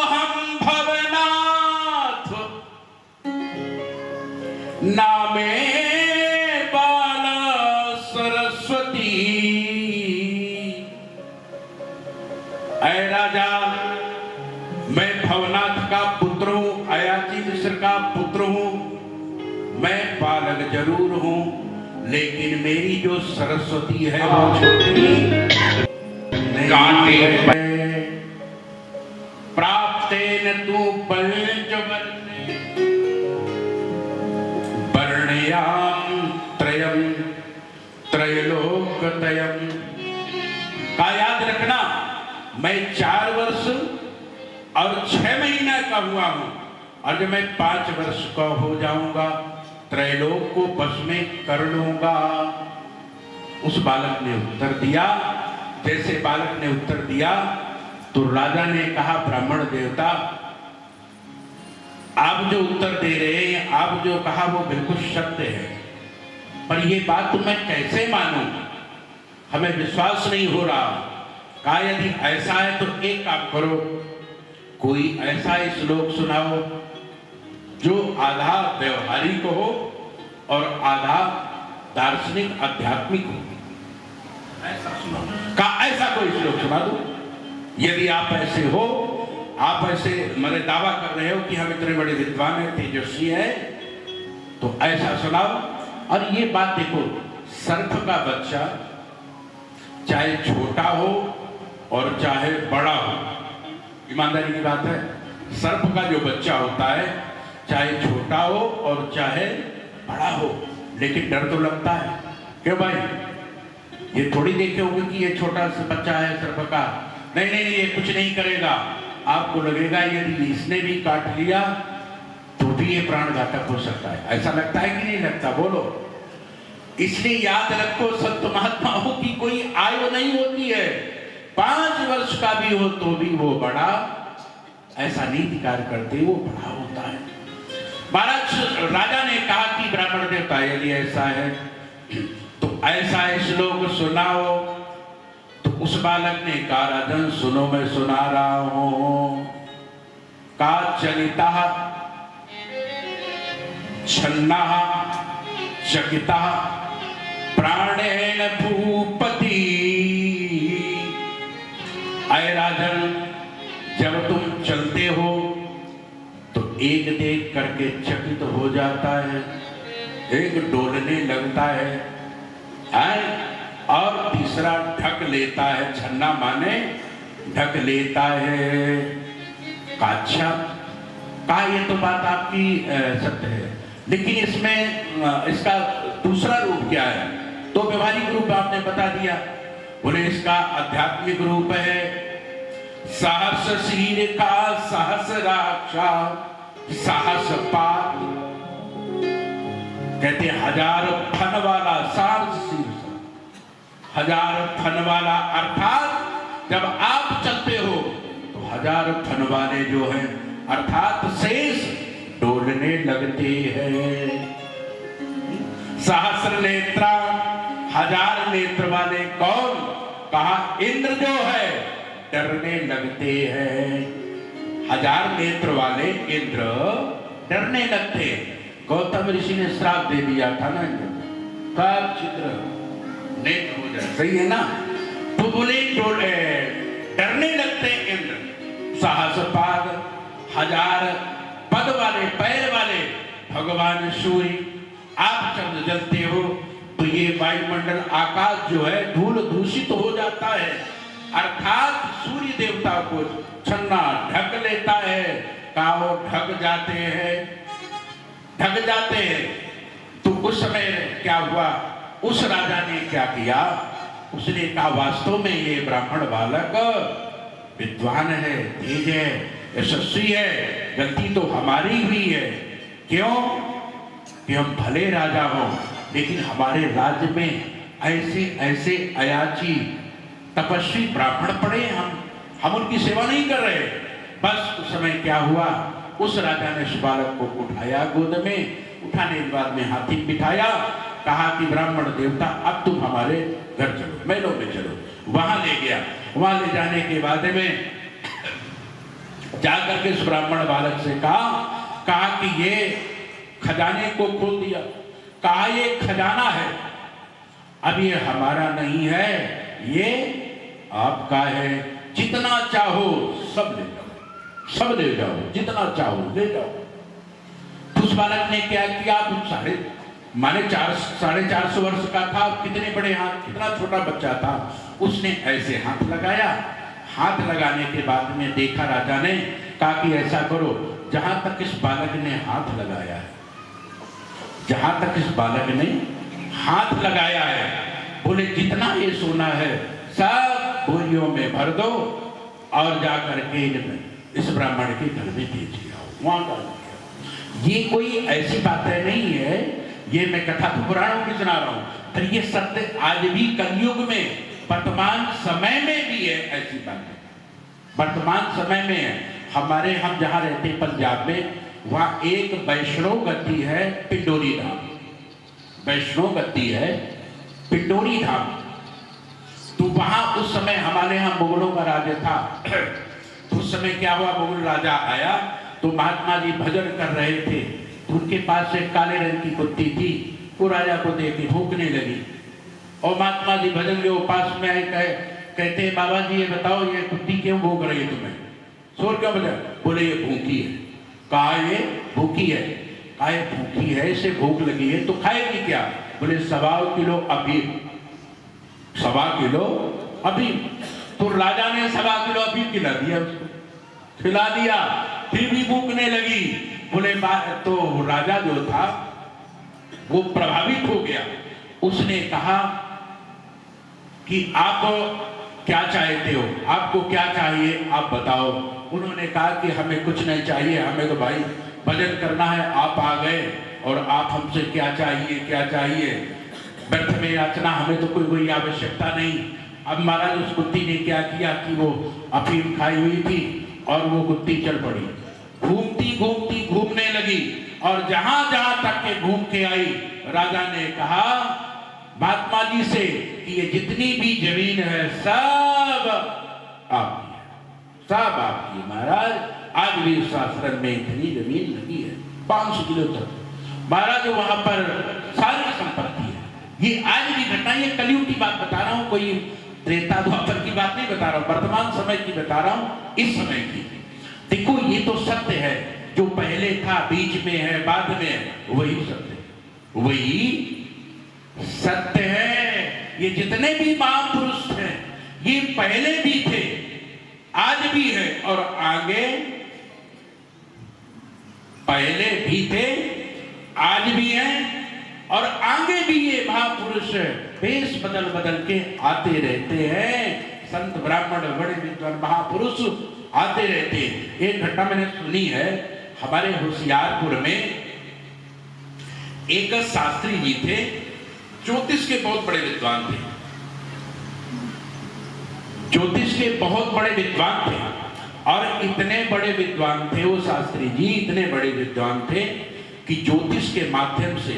हम भवनाथ, नामे बाला सरस्वती। ऐ राजा, मैं भवनाथ का पुत्र हूं, अयाची मिश्र का पुत्र हूं, मैं बालक जरूर हूं, लेकिन मेरी जो सरस्वती है वो छोटी नहीं है। प्राप्तेन तु पंचवर्णे वर्णयाम त्रयम त्रैलोक्यतयम। का याद रखना, मैं 4 वर्ष और 6 महीना का हुआ हूं, और जब मैं 5 वर्ष का हो जाऊंगा त्रैलोक को बस में कर लूंगा। उस बालक ने उत्तर दिया। जैसे बालक ने उत्तर दिया तो राजा ने कहा, ब्राह्मण देवता, आप जो उत्तर दे रहे हैं, आप जो कहा वो बिल्कुल सत्य है, पर ये बात तो मैं कैसे मानूं, हमें विश्वास नहीं हो रहा। कहा यदि ऐसा है तो एक काम करो, कोई ऐसा श्लोक सुनाओ जो आधा व्यवहारिक हो और आधा दार्शनिक आध्यात्मिक हो। ऐसा सुनाओ। कहा ऐसा कोई श्लोक सुना दो। यदि आप ऐसे हो, आप ऐसे मेरे दावा कर रहे हो कि हम इतने बड़े विद्वान हैं, तेजस्वी हैं, तो ऐसा सुनाओ। और ये बात देखो, सर्प का बच्चा चाहे छोटा हो और चाहे बड़ा हो, ईमानदारी की बात है, सर्प का जो बच्चा होता है चाहे छोटा हो और चाहे बड़ा हो, लेकिन डर तो लगता है। क्यों भाई? ये थोड़ी देखे होंगे कि ये छोटा सा बच्चा है सर्प का, नहीं नहीं ये कुछ नहीं करेगा। आपको लगेगा यदि इसने भी काट लिया तो भी ये प्राणघातक हो सकता है। ऐसा लगता है कि नहीं लगता? बोलो। इसलिए याद रखो, संत महात्माओं की कोई आयु नहीं होती है। 5 वर्ष का भी हो तो भी वो बड़ा, ऐसा नीति कार्य करते वो बड़ा होता है। महाराज राजा ने कहा कि ब्राह्मण देवता यदि ऐसा है तो ऐसा श्लोक सुनाओ। तो उस बालक ने कहा, राजन सुनो, मैं सुना रहा हूं। का चलिता छन्ना चकिता प्राणेन भूपति। आए राजन, जब तुम चलते हो तो एक देख करके चकित हो जाता है, एक डोलने लगता है, और तीसरा ढक लेता है। छन्ना माने ढक लेता है। अच्छा, कहा ये तो बात आपकी सत्य है, लेकिन इसमें इसका दूसरा रूप क्या है? तो व्यवहारिक रूप आपने बता दिया। बोले इसका आध्यात्मिक रूप है, सहस शीर का सहस राक्षा साहस पात। कहते 1000 फन वाला, 1000 फन वाला, अर्थात जब आप चलते हो तो 1000 फन वाले जो हैं अर्थात शेष डोलने लगते हैं। सहस्र नेत्रा, 1000 नेत्र वाले कौन? कहा इंद्र जो है डरने लगते हैं। 1000 नेत्र वाले इंद्र डरने लगते हैं। गौतम ऋषि ने श्राप दे दिया था ना, कब चित्र नेत्र हो जाए, सही है ना? तो बोले डरने लगते इंद्र। सहस्रपाद, 1000 पद वाले, पैर वाले भगवान सूर्य, आप जब जलते हो तो ये वायुमंडल आकाश जो है धूल दूषित हो जाता है, अर्थात सूर्य देवता को छन्ना ढक लेता है। काहो ढक जाते हैं, ढक जाते हैं। तो उस समय क्या हुआ? उस राजा ने क्या किया? उसने कहा वास्तव में ये ब्राह्मण बालक विद्वान है, तेज है, यशस्वी है, गलती तो हमारी हुई है। क्यों? कि हम भले राजा हों, लेकिन हमारे राज्य में ऐसे ऐसे अयाची तपस्वी ब्राह्मण पड़े, हम उनकी सेवा नहीं कर रहे। बस उस समय क्या हुआ? उस राजा ने उस बालक को उठाया, गोद में उठाने के बाद में हाथी बिठाया, कहा कि ब्राह्मण देवता अब तुम हमारे घर चलो, महलों में चलो। वहां ले गया। वहां ले जाने के बाद में जाकर के उस ब्राह्मण बालक से कहा कि ये खजाने को खोल दिया। कहा ये खजाना है, अब ये हमारा नहीं है, ये आपका है, जितना चाहो सब ले जाओ, सब ले जाओ, जितना चाहो ले जाओ। उस बालक ने क्या किया? आप माने 450 वर्ष का था, कितने बड़े हाथ, कितना छोटा बच्चा था, उसने ऐसे हाथ लगाया। हाथ लगाने के बाद में देखा राजा ने, कहा कि ऐसा करो, जहां तक इस बालक ने हाथ लगाया है, जहां तक इस बालक ने हाथ लगाया है, बोले जितना ये सोना है सब बोरियों में भर दो और जाकर के इस ब्राह्मण के घर में दे दिया। वहां डाल दिया। ये कोई ऐसी बातें नहीं है, ये मैं कथा तो पुराणों की सुना रहा हूं, पर ये सत्य आज भी कलयुग में वर्तमान समय में भी है। ऐसी बातें वर्तमान समय में है। हम जहाँ रहते हैं पंजाब में, वहाँ एक वैष्णव गद्दी है पिंडोरी धाम, वैष्णव गद्दी है पिंडोरी धाम। तो वहाँ उस समय हमारे यहाँ मुगलों का राज था। उस समय क्या हुआ, मुगल राजा आया तो महात्मा जी भजन कर रहे थे, तो उनके पास एक काले रंग की कुत्ती थी, वो राजा को देख के भूखने लगी। और महात्मा जी भजन के पास में आए, कहते हैं बाबा जी ये बताओ ये कुत्ती क्यों भूख रही है तुम्हें, शोर क्यों बजा? बोले ये भूखी है। कहा ये भूखी है? कहा ये भूखी है, इसे भूख लगी है तो खाएगी क्या? बोले 1.25 किलो अफीम, 1.25 किलो अफीम। तो राजा ने 1.25 किलो अफीम खिला दिया उसको, खिला दिया, फिर भी भूखने लगी। बोले तो राजा जो था वो प्रभावित हो गया। उसने कहा कि आप क्या चाहते हो, आपको क्या चाहिए आप बताओ। उन्होंने कहा कि हमें कुछ नहीं चाहिए, हमें तो भाई भजन करना है, आप आ गए और आप हमसे क्या चाहिए, क्या चाहिए, व्यर्थ में याचना, हमें तो कोई आवश्यकता नहीं। अब महाराज उस कुत्ती ने क्या किया कि वो अफीम खाई हुई थी और वो कुत्ती चल पड़ी, घूमती घूमती घूमने लगी और जहां जहां तक के घूम के आई, राजा ने कहा महात्मा जी से कि ये जितनी भी जमीन है सब आपकी है, सब आपकी है महाराज। आज भी उस आश्रम में इतनी जमीन लगी है 500 किलो तक, महाराज वहां पर सारी संपत्ति है। ये आज भी घटना, ये कलयुग की बात बता रहा हूं, कोई त्रेता द्वापर की बात नहीं बता रहा हूं, वर्तमान समय की बता रहा हूं, इस समय की। देखो ये तो सत्य है, जो पहले था, बीच में है, बाद में है, वही सत्य है, वही सत्य है। ये जितने भी महापुरुष हैं ये पहले भी थे, आज भी है और आगे, पहले भी थे, आज भी हैं और आगे भी ये महापुरुष वेश बदल बदल के आते रहते हैं। संत ब्राह्मण बड़े विद्वान महापुरुष आते रहते हैं। एक घटना मैंने सुनी है, हमारे होशियारपुर में एक शास्त्री जी थे, ज्योतिष के बहुत बड़े विद्वान थे, ज्योतिष के बहुत बड़े विद्वान थे। और इतने बड़े विद्वान थे वो शास्त्री जी, इतने बड़े विद्वान थे कि ज्योतिष के माध्यम से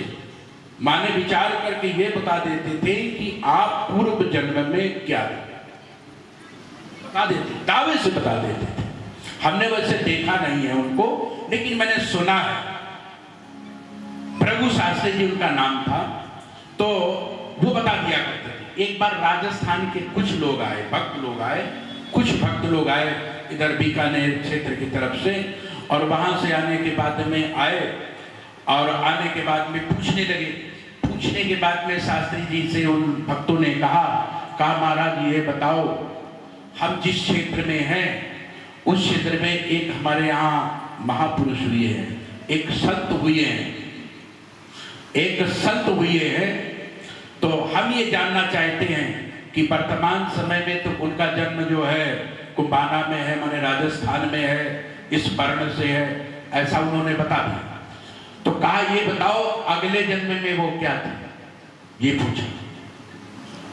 माने विचार करके ये बता देते थे कि आप पूर्व जन्म में क्या थे, बता देते, दावे से बता देते थे। हमने वैसे देखा नहीं है उनको, लेकिन मैंने सुना है। भृगु शास्त्री जी उनका नाम था, तो वो बता दिया करते थे। एक बार राजस्थान के कुछ लोग आए, भक्त लोग आए, कुछ भक्त लोग आए इधर बीकानेर क्षेत्र की तरफ से, और वहां से आने के बाद में आए और आने के बाद में पूछने लगे। पूछने के बाद में शास्त्री जी से उन भक्तों ने कहा महाराज ये बताओ, हम जिस क्षेत्र में हैं उस क्षेत्र में एक हमारे यहाँ महापुरुष हुए हैं, एक संत हुए हैं, एक संत हुए हैं, तो हम ये जानना चाहते हैं कि वर्तमान समय में तो उनका जन्म जो है कुंभाना में है, माने राजस्थान में है, इस वर्ण से है, ऐसा उन्होंने बता दिया। तो कहा ये बताओ अगले जन्म में वो क्या थे, ये पूछा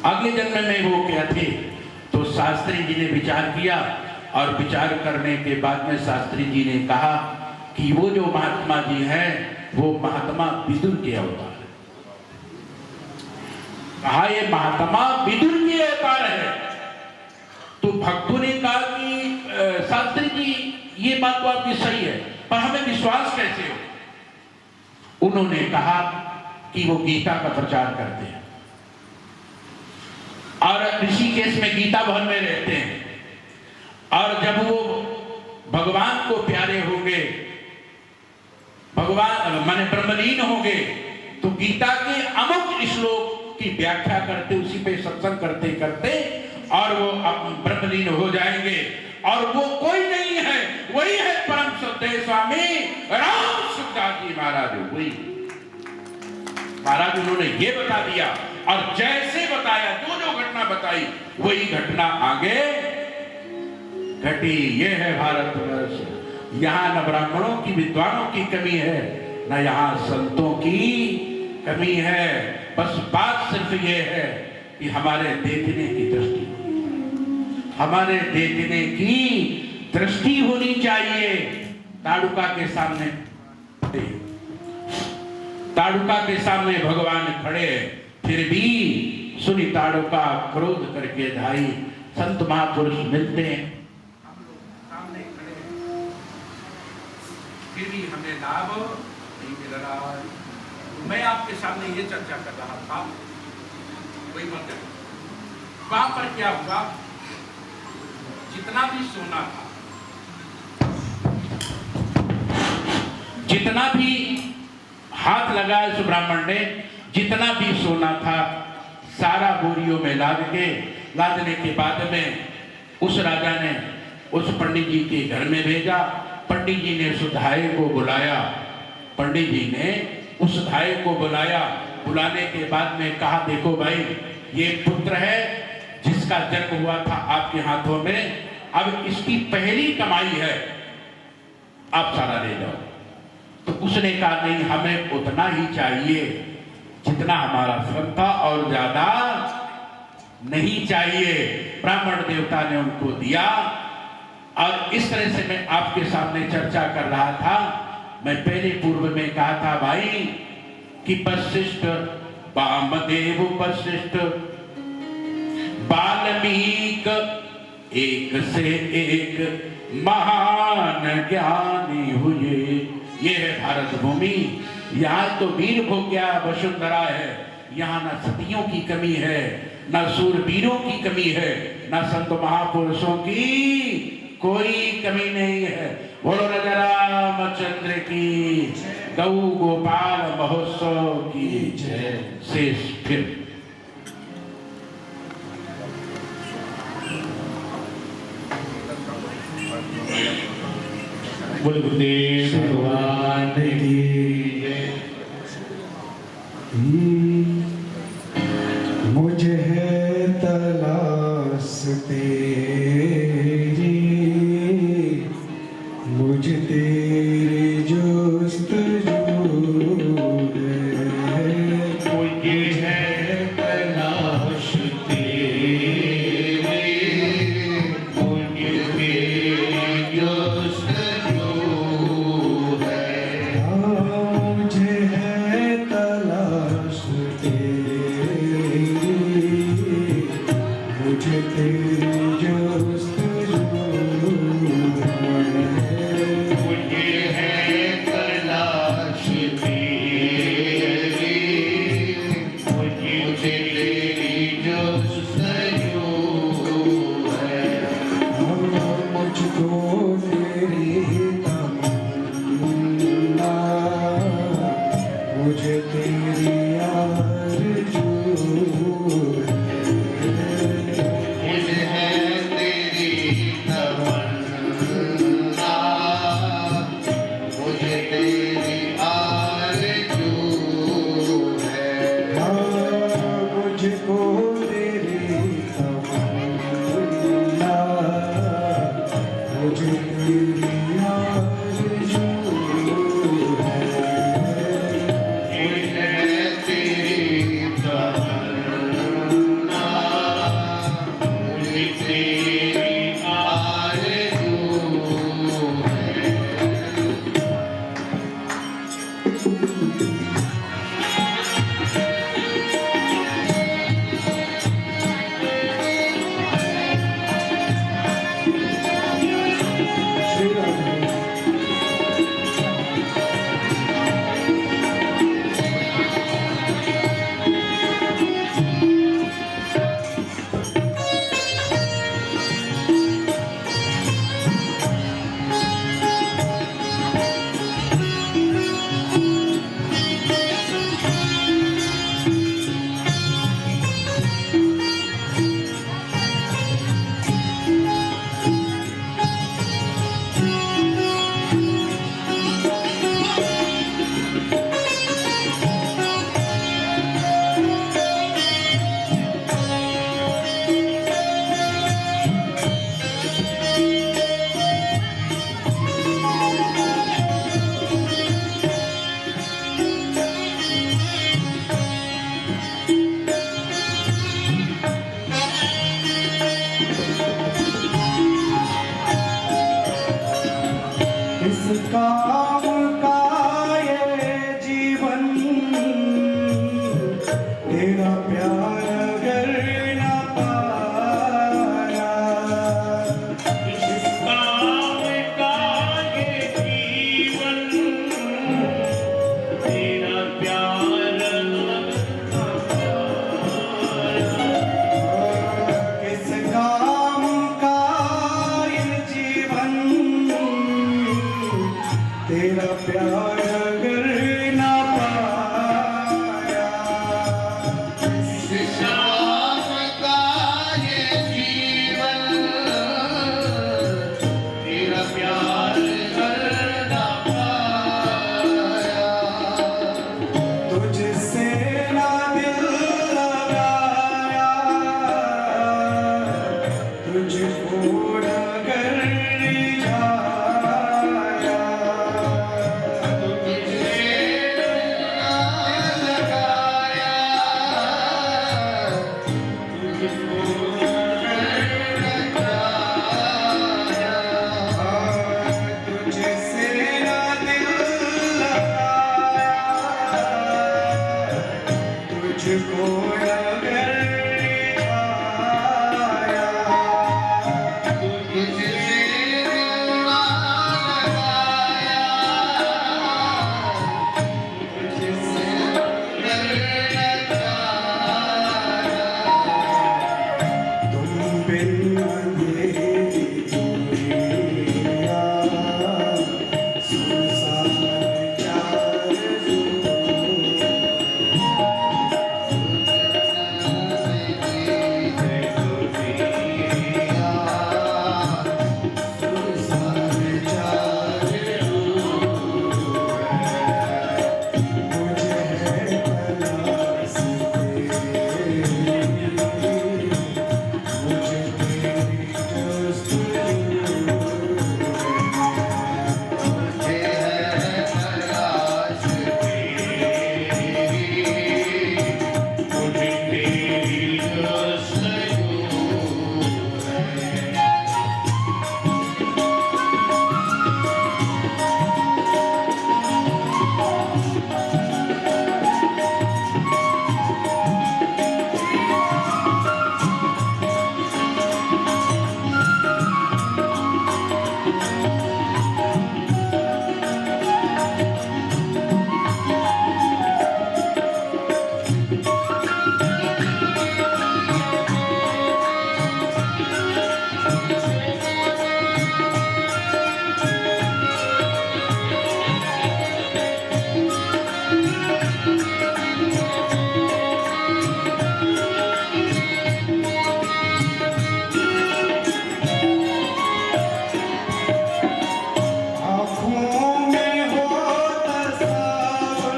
अगले जन्म में वो क्या थे। तो शास्त्री जी ने विचार किया और विचार करने के बाद में शास्त्री जी ने कहा कि वो जो महात्मा जी हैं वो महात्मा विदुर के अवतार है। कहा ये महात्मा विदुर के अवतार है। तो भक्तों ने कहा कि शास्त्री जी ये बात तो आपकी सही है, पर हमें विश्वास कैसे हो? उन्होंने कहा कि वो गीता का प्रचार करते हैं और ऋषिकेश में गीता भवन में रहते हैं, और जब वो भगवान को प्यारे होंगे, भगवान माने ब्रह्मलीन होंगे, तो गीता के अमुक श्लोक की व्याख्या करते, उसी पे सत्संग करते करते और वो ब्रह्मलीन हो जाएंगे। और वो कोई नहीं है, वही है परम सत्य स्वामी राम सुखदास जी महाराज। वही महाराज उन्होंने ये बता दिया, और जैसे बताया, जो जो घटना बताई वही घटना आगे घटी। ये है भारतवर्ष। यहाँ न ब्राह्मणों की, विद्वानों की कमी है, न यहाँ संतों की कमी है। बस बात सिर्फ ये है कि हमारे देखने की दृष्टि, हमारे देखने की दृष्टि होनी चाहिए। ताड़ुका के सामने, ताड़ुका के सामने भगवान खड़े, फिर भी सुनी ताड़ुका क्रोध करके धाई। संत महापुरुष मिलते हैं, सामने खड़े, फिर भी हमें लाभ नहीं मिल रहा है। मैं आपके सामने ये चर्चा कर रहा था, कोई मत है। वहां पर क्या हुआ, जितना भी सोना था, जितना भी हाथ लगाया उस ब्राह्मण ने, जितना भी सोना था सारा बोरियों में लादने के बाद में उस राजा ने उस पंडित जी के घर में भेजा। पंडित जी ने उस धाये को बुलाया, पंडित जी ने उस धाये को बुलाया। बुलाने के बाद में कहा, देखो भाई, ये पुत्र है जिसका जन्म हुआ था आपके हाथों में, अब इसकी पहली कमाई है, आप सारा ले जाओ। तो उसने कहा, नहीं, हमें उतना ही चाहिए जितना हमारा फल था, और ज्यादा नहीं चाहिए। ब्राह्मण देवता ने उनको दिया। और इस तरह से मैं आपके सामने चर्चा कर रहा था। मैं पहले पूर्व में कहा था भाई कि वशिष्ठ, वामदेव, वशिष्ठ, वाल्मीकि एक से एक महान ज्ञानी हुए। ये है भारत भूमि। यहाँ तो वीर भोग्या वसुंधरा है। यहाँ न सतियों की कमी है, न सूरवीरों की कमी है, न संत महापुरुषों की कोई कमी नहीं है। बोलो राजा रामचंद्र की, गौ गोपाल महोत्सव की जय। शेष फिर बोले गुरुदेव भगवान की जय। मुझे है तलाश तेरी, मुझे तेरी जुस्तजू है। मुझे है तलाश तेरी, मुझे तेरी जुस्तजू है। मुझे है तलाश तेरी, मुझे तेरी जुस्तजू है। मुझे है तलाश तेरी, मुझे तेरी जुस्तजू है। मुझको तेरी तमन्ना, मुझे तेरी आरज़ू है। मुझे है तेरी काम का ये जीवन तेरा प्यार अगर न पाया इस काम का ये जीवन तेरा प्यार किस काम का ये जीवन तेरा प्यार अगर न पाया शाम का ये जीवन तेरा प्यार करना पाया तुझसे ना दिल लगाया तुझको अगर रिझाया तुझसे लगाया तुझको तुझसे ना दिल लगाया तुझको अगर रिझाया तुझसे तुम बिन अंधेरी दुनिया सुनसान चार मुझे है तलाश तेरी मुझे तेरी जस्तजू मुझे तेरी आँखों में हो तस्वीर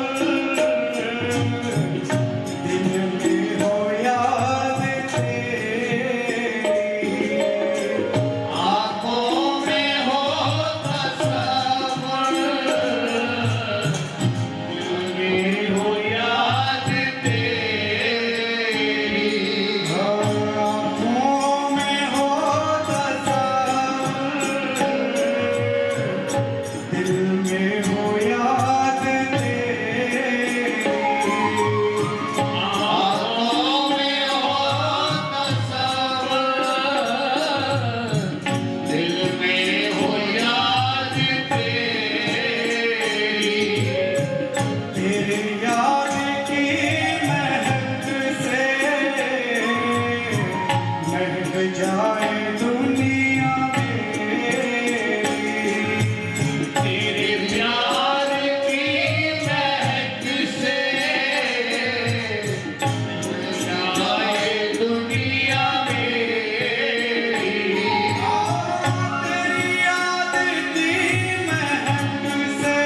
दिल में हो याद तेरी आँखों में हो तस्वर दिल में हो याद तेरी आँखों में हो तस्वीर दिल में हो याद तेरी आँखों में हो तस्वर दिल में हो याद तेरी तेरे याद की महक से महक जाए दुनिया मेरी तेरे प्यार की महक से जाए दुनिया मेरी तेरी याद की महक से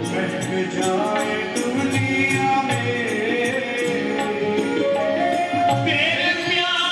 महक जाए दुनिया मेरी तेरे प्यार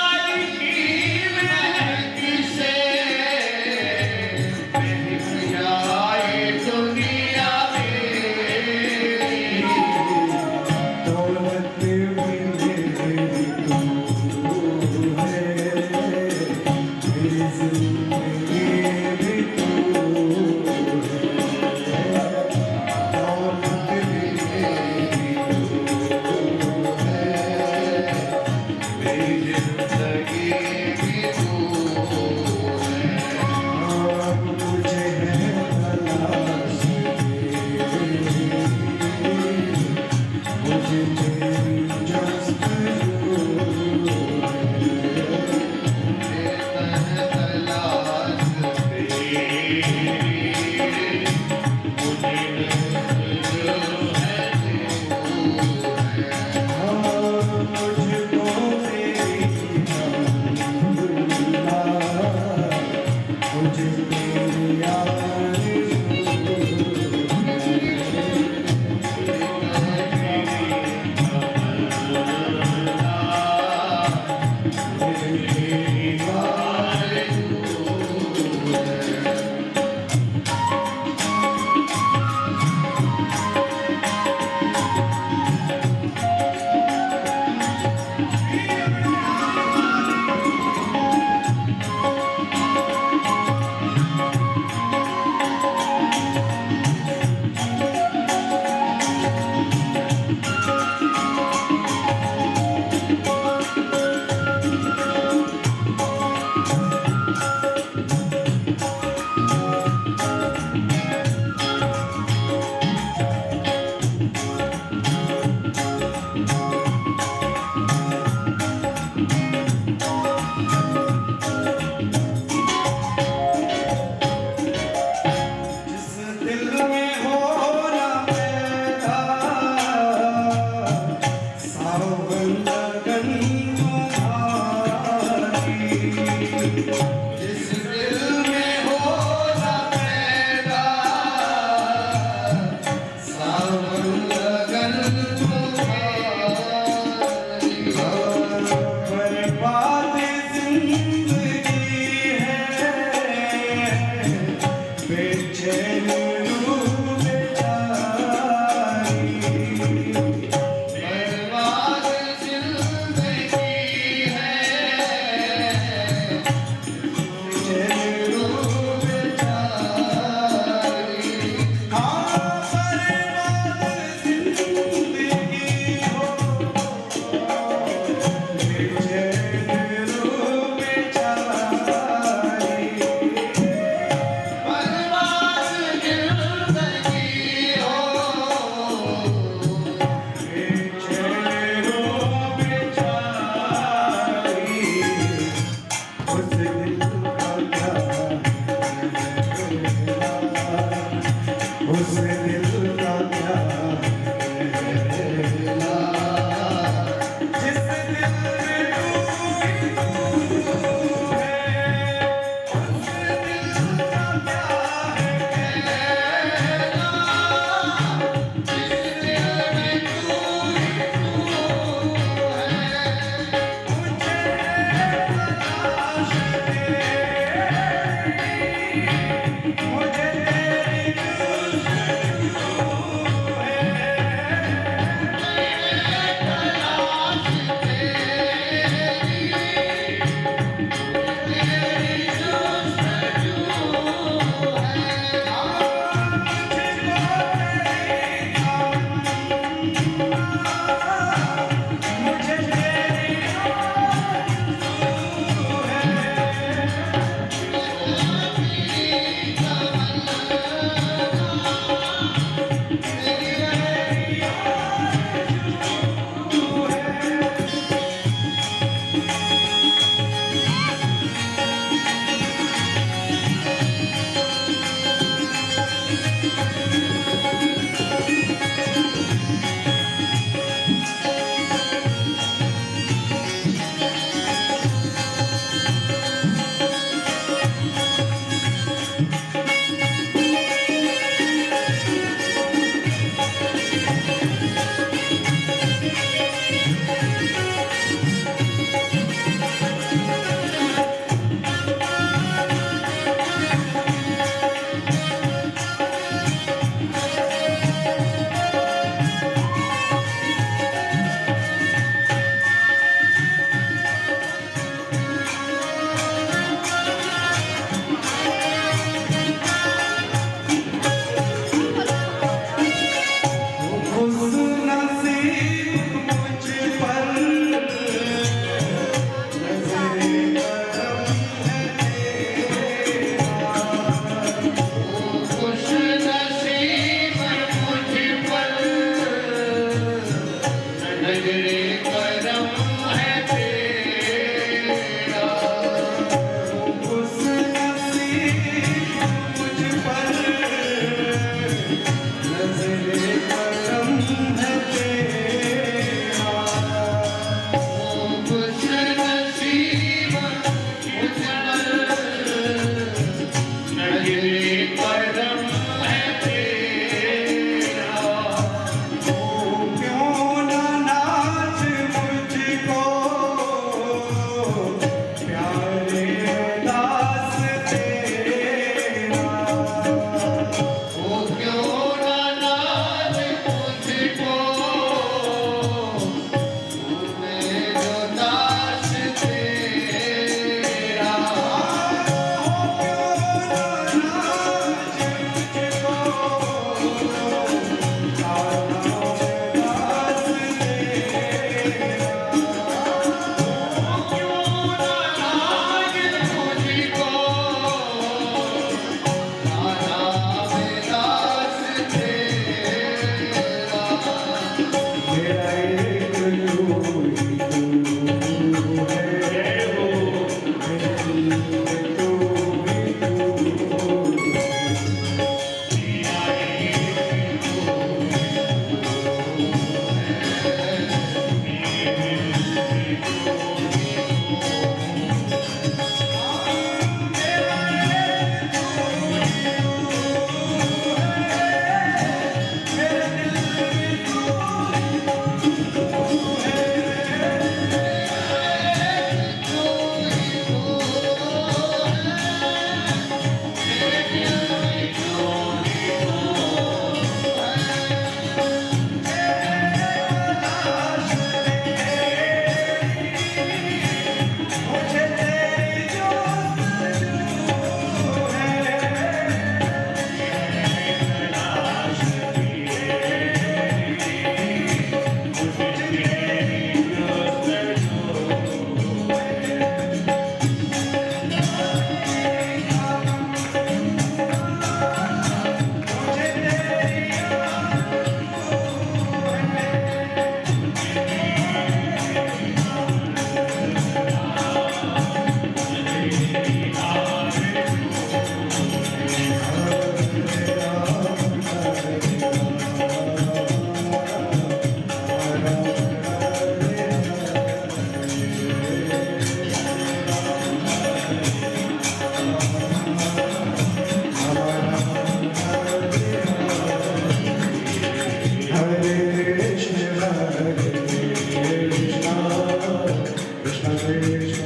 सर्वेश्वर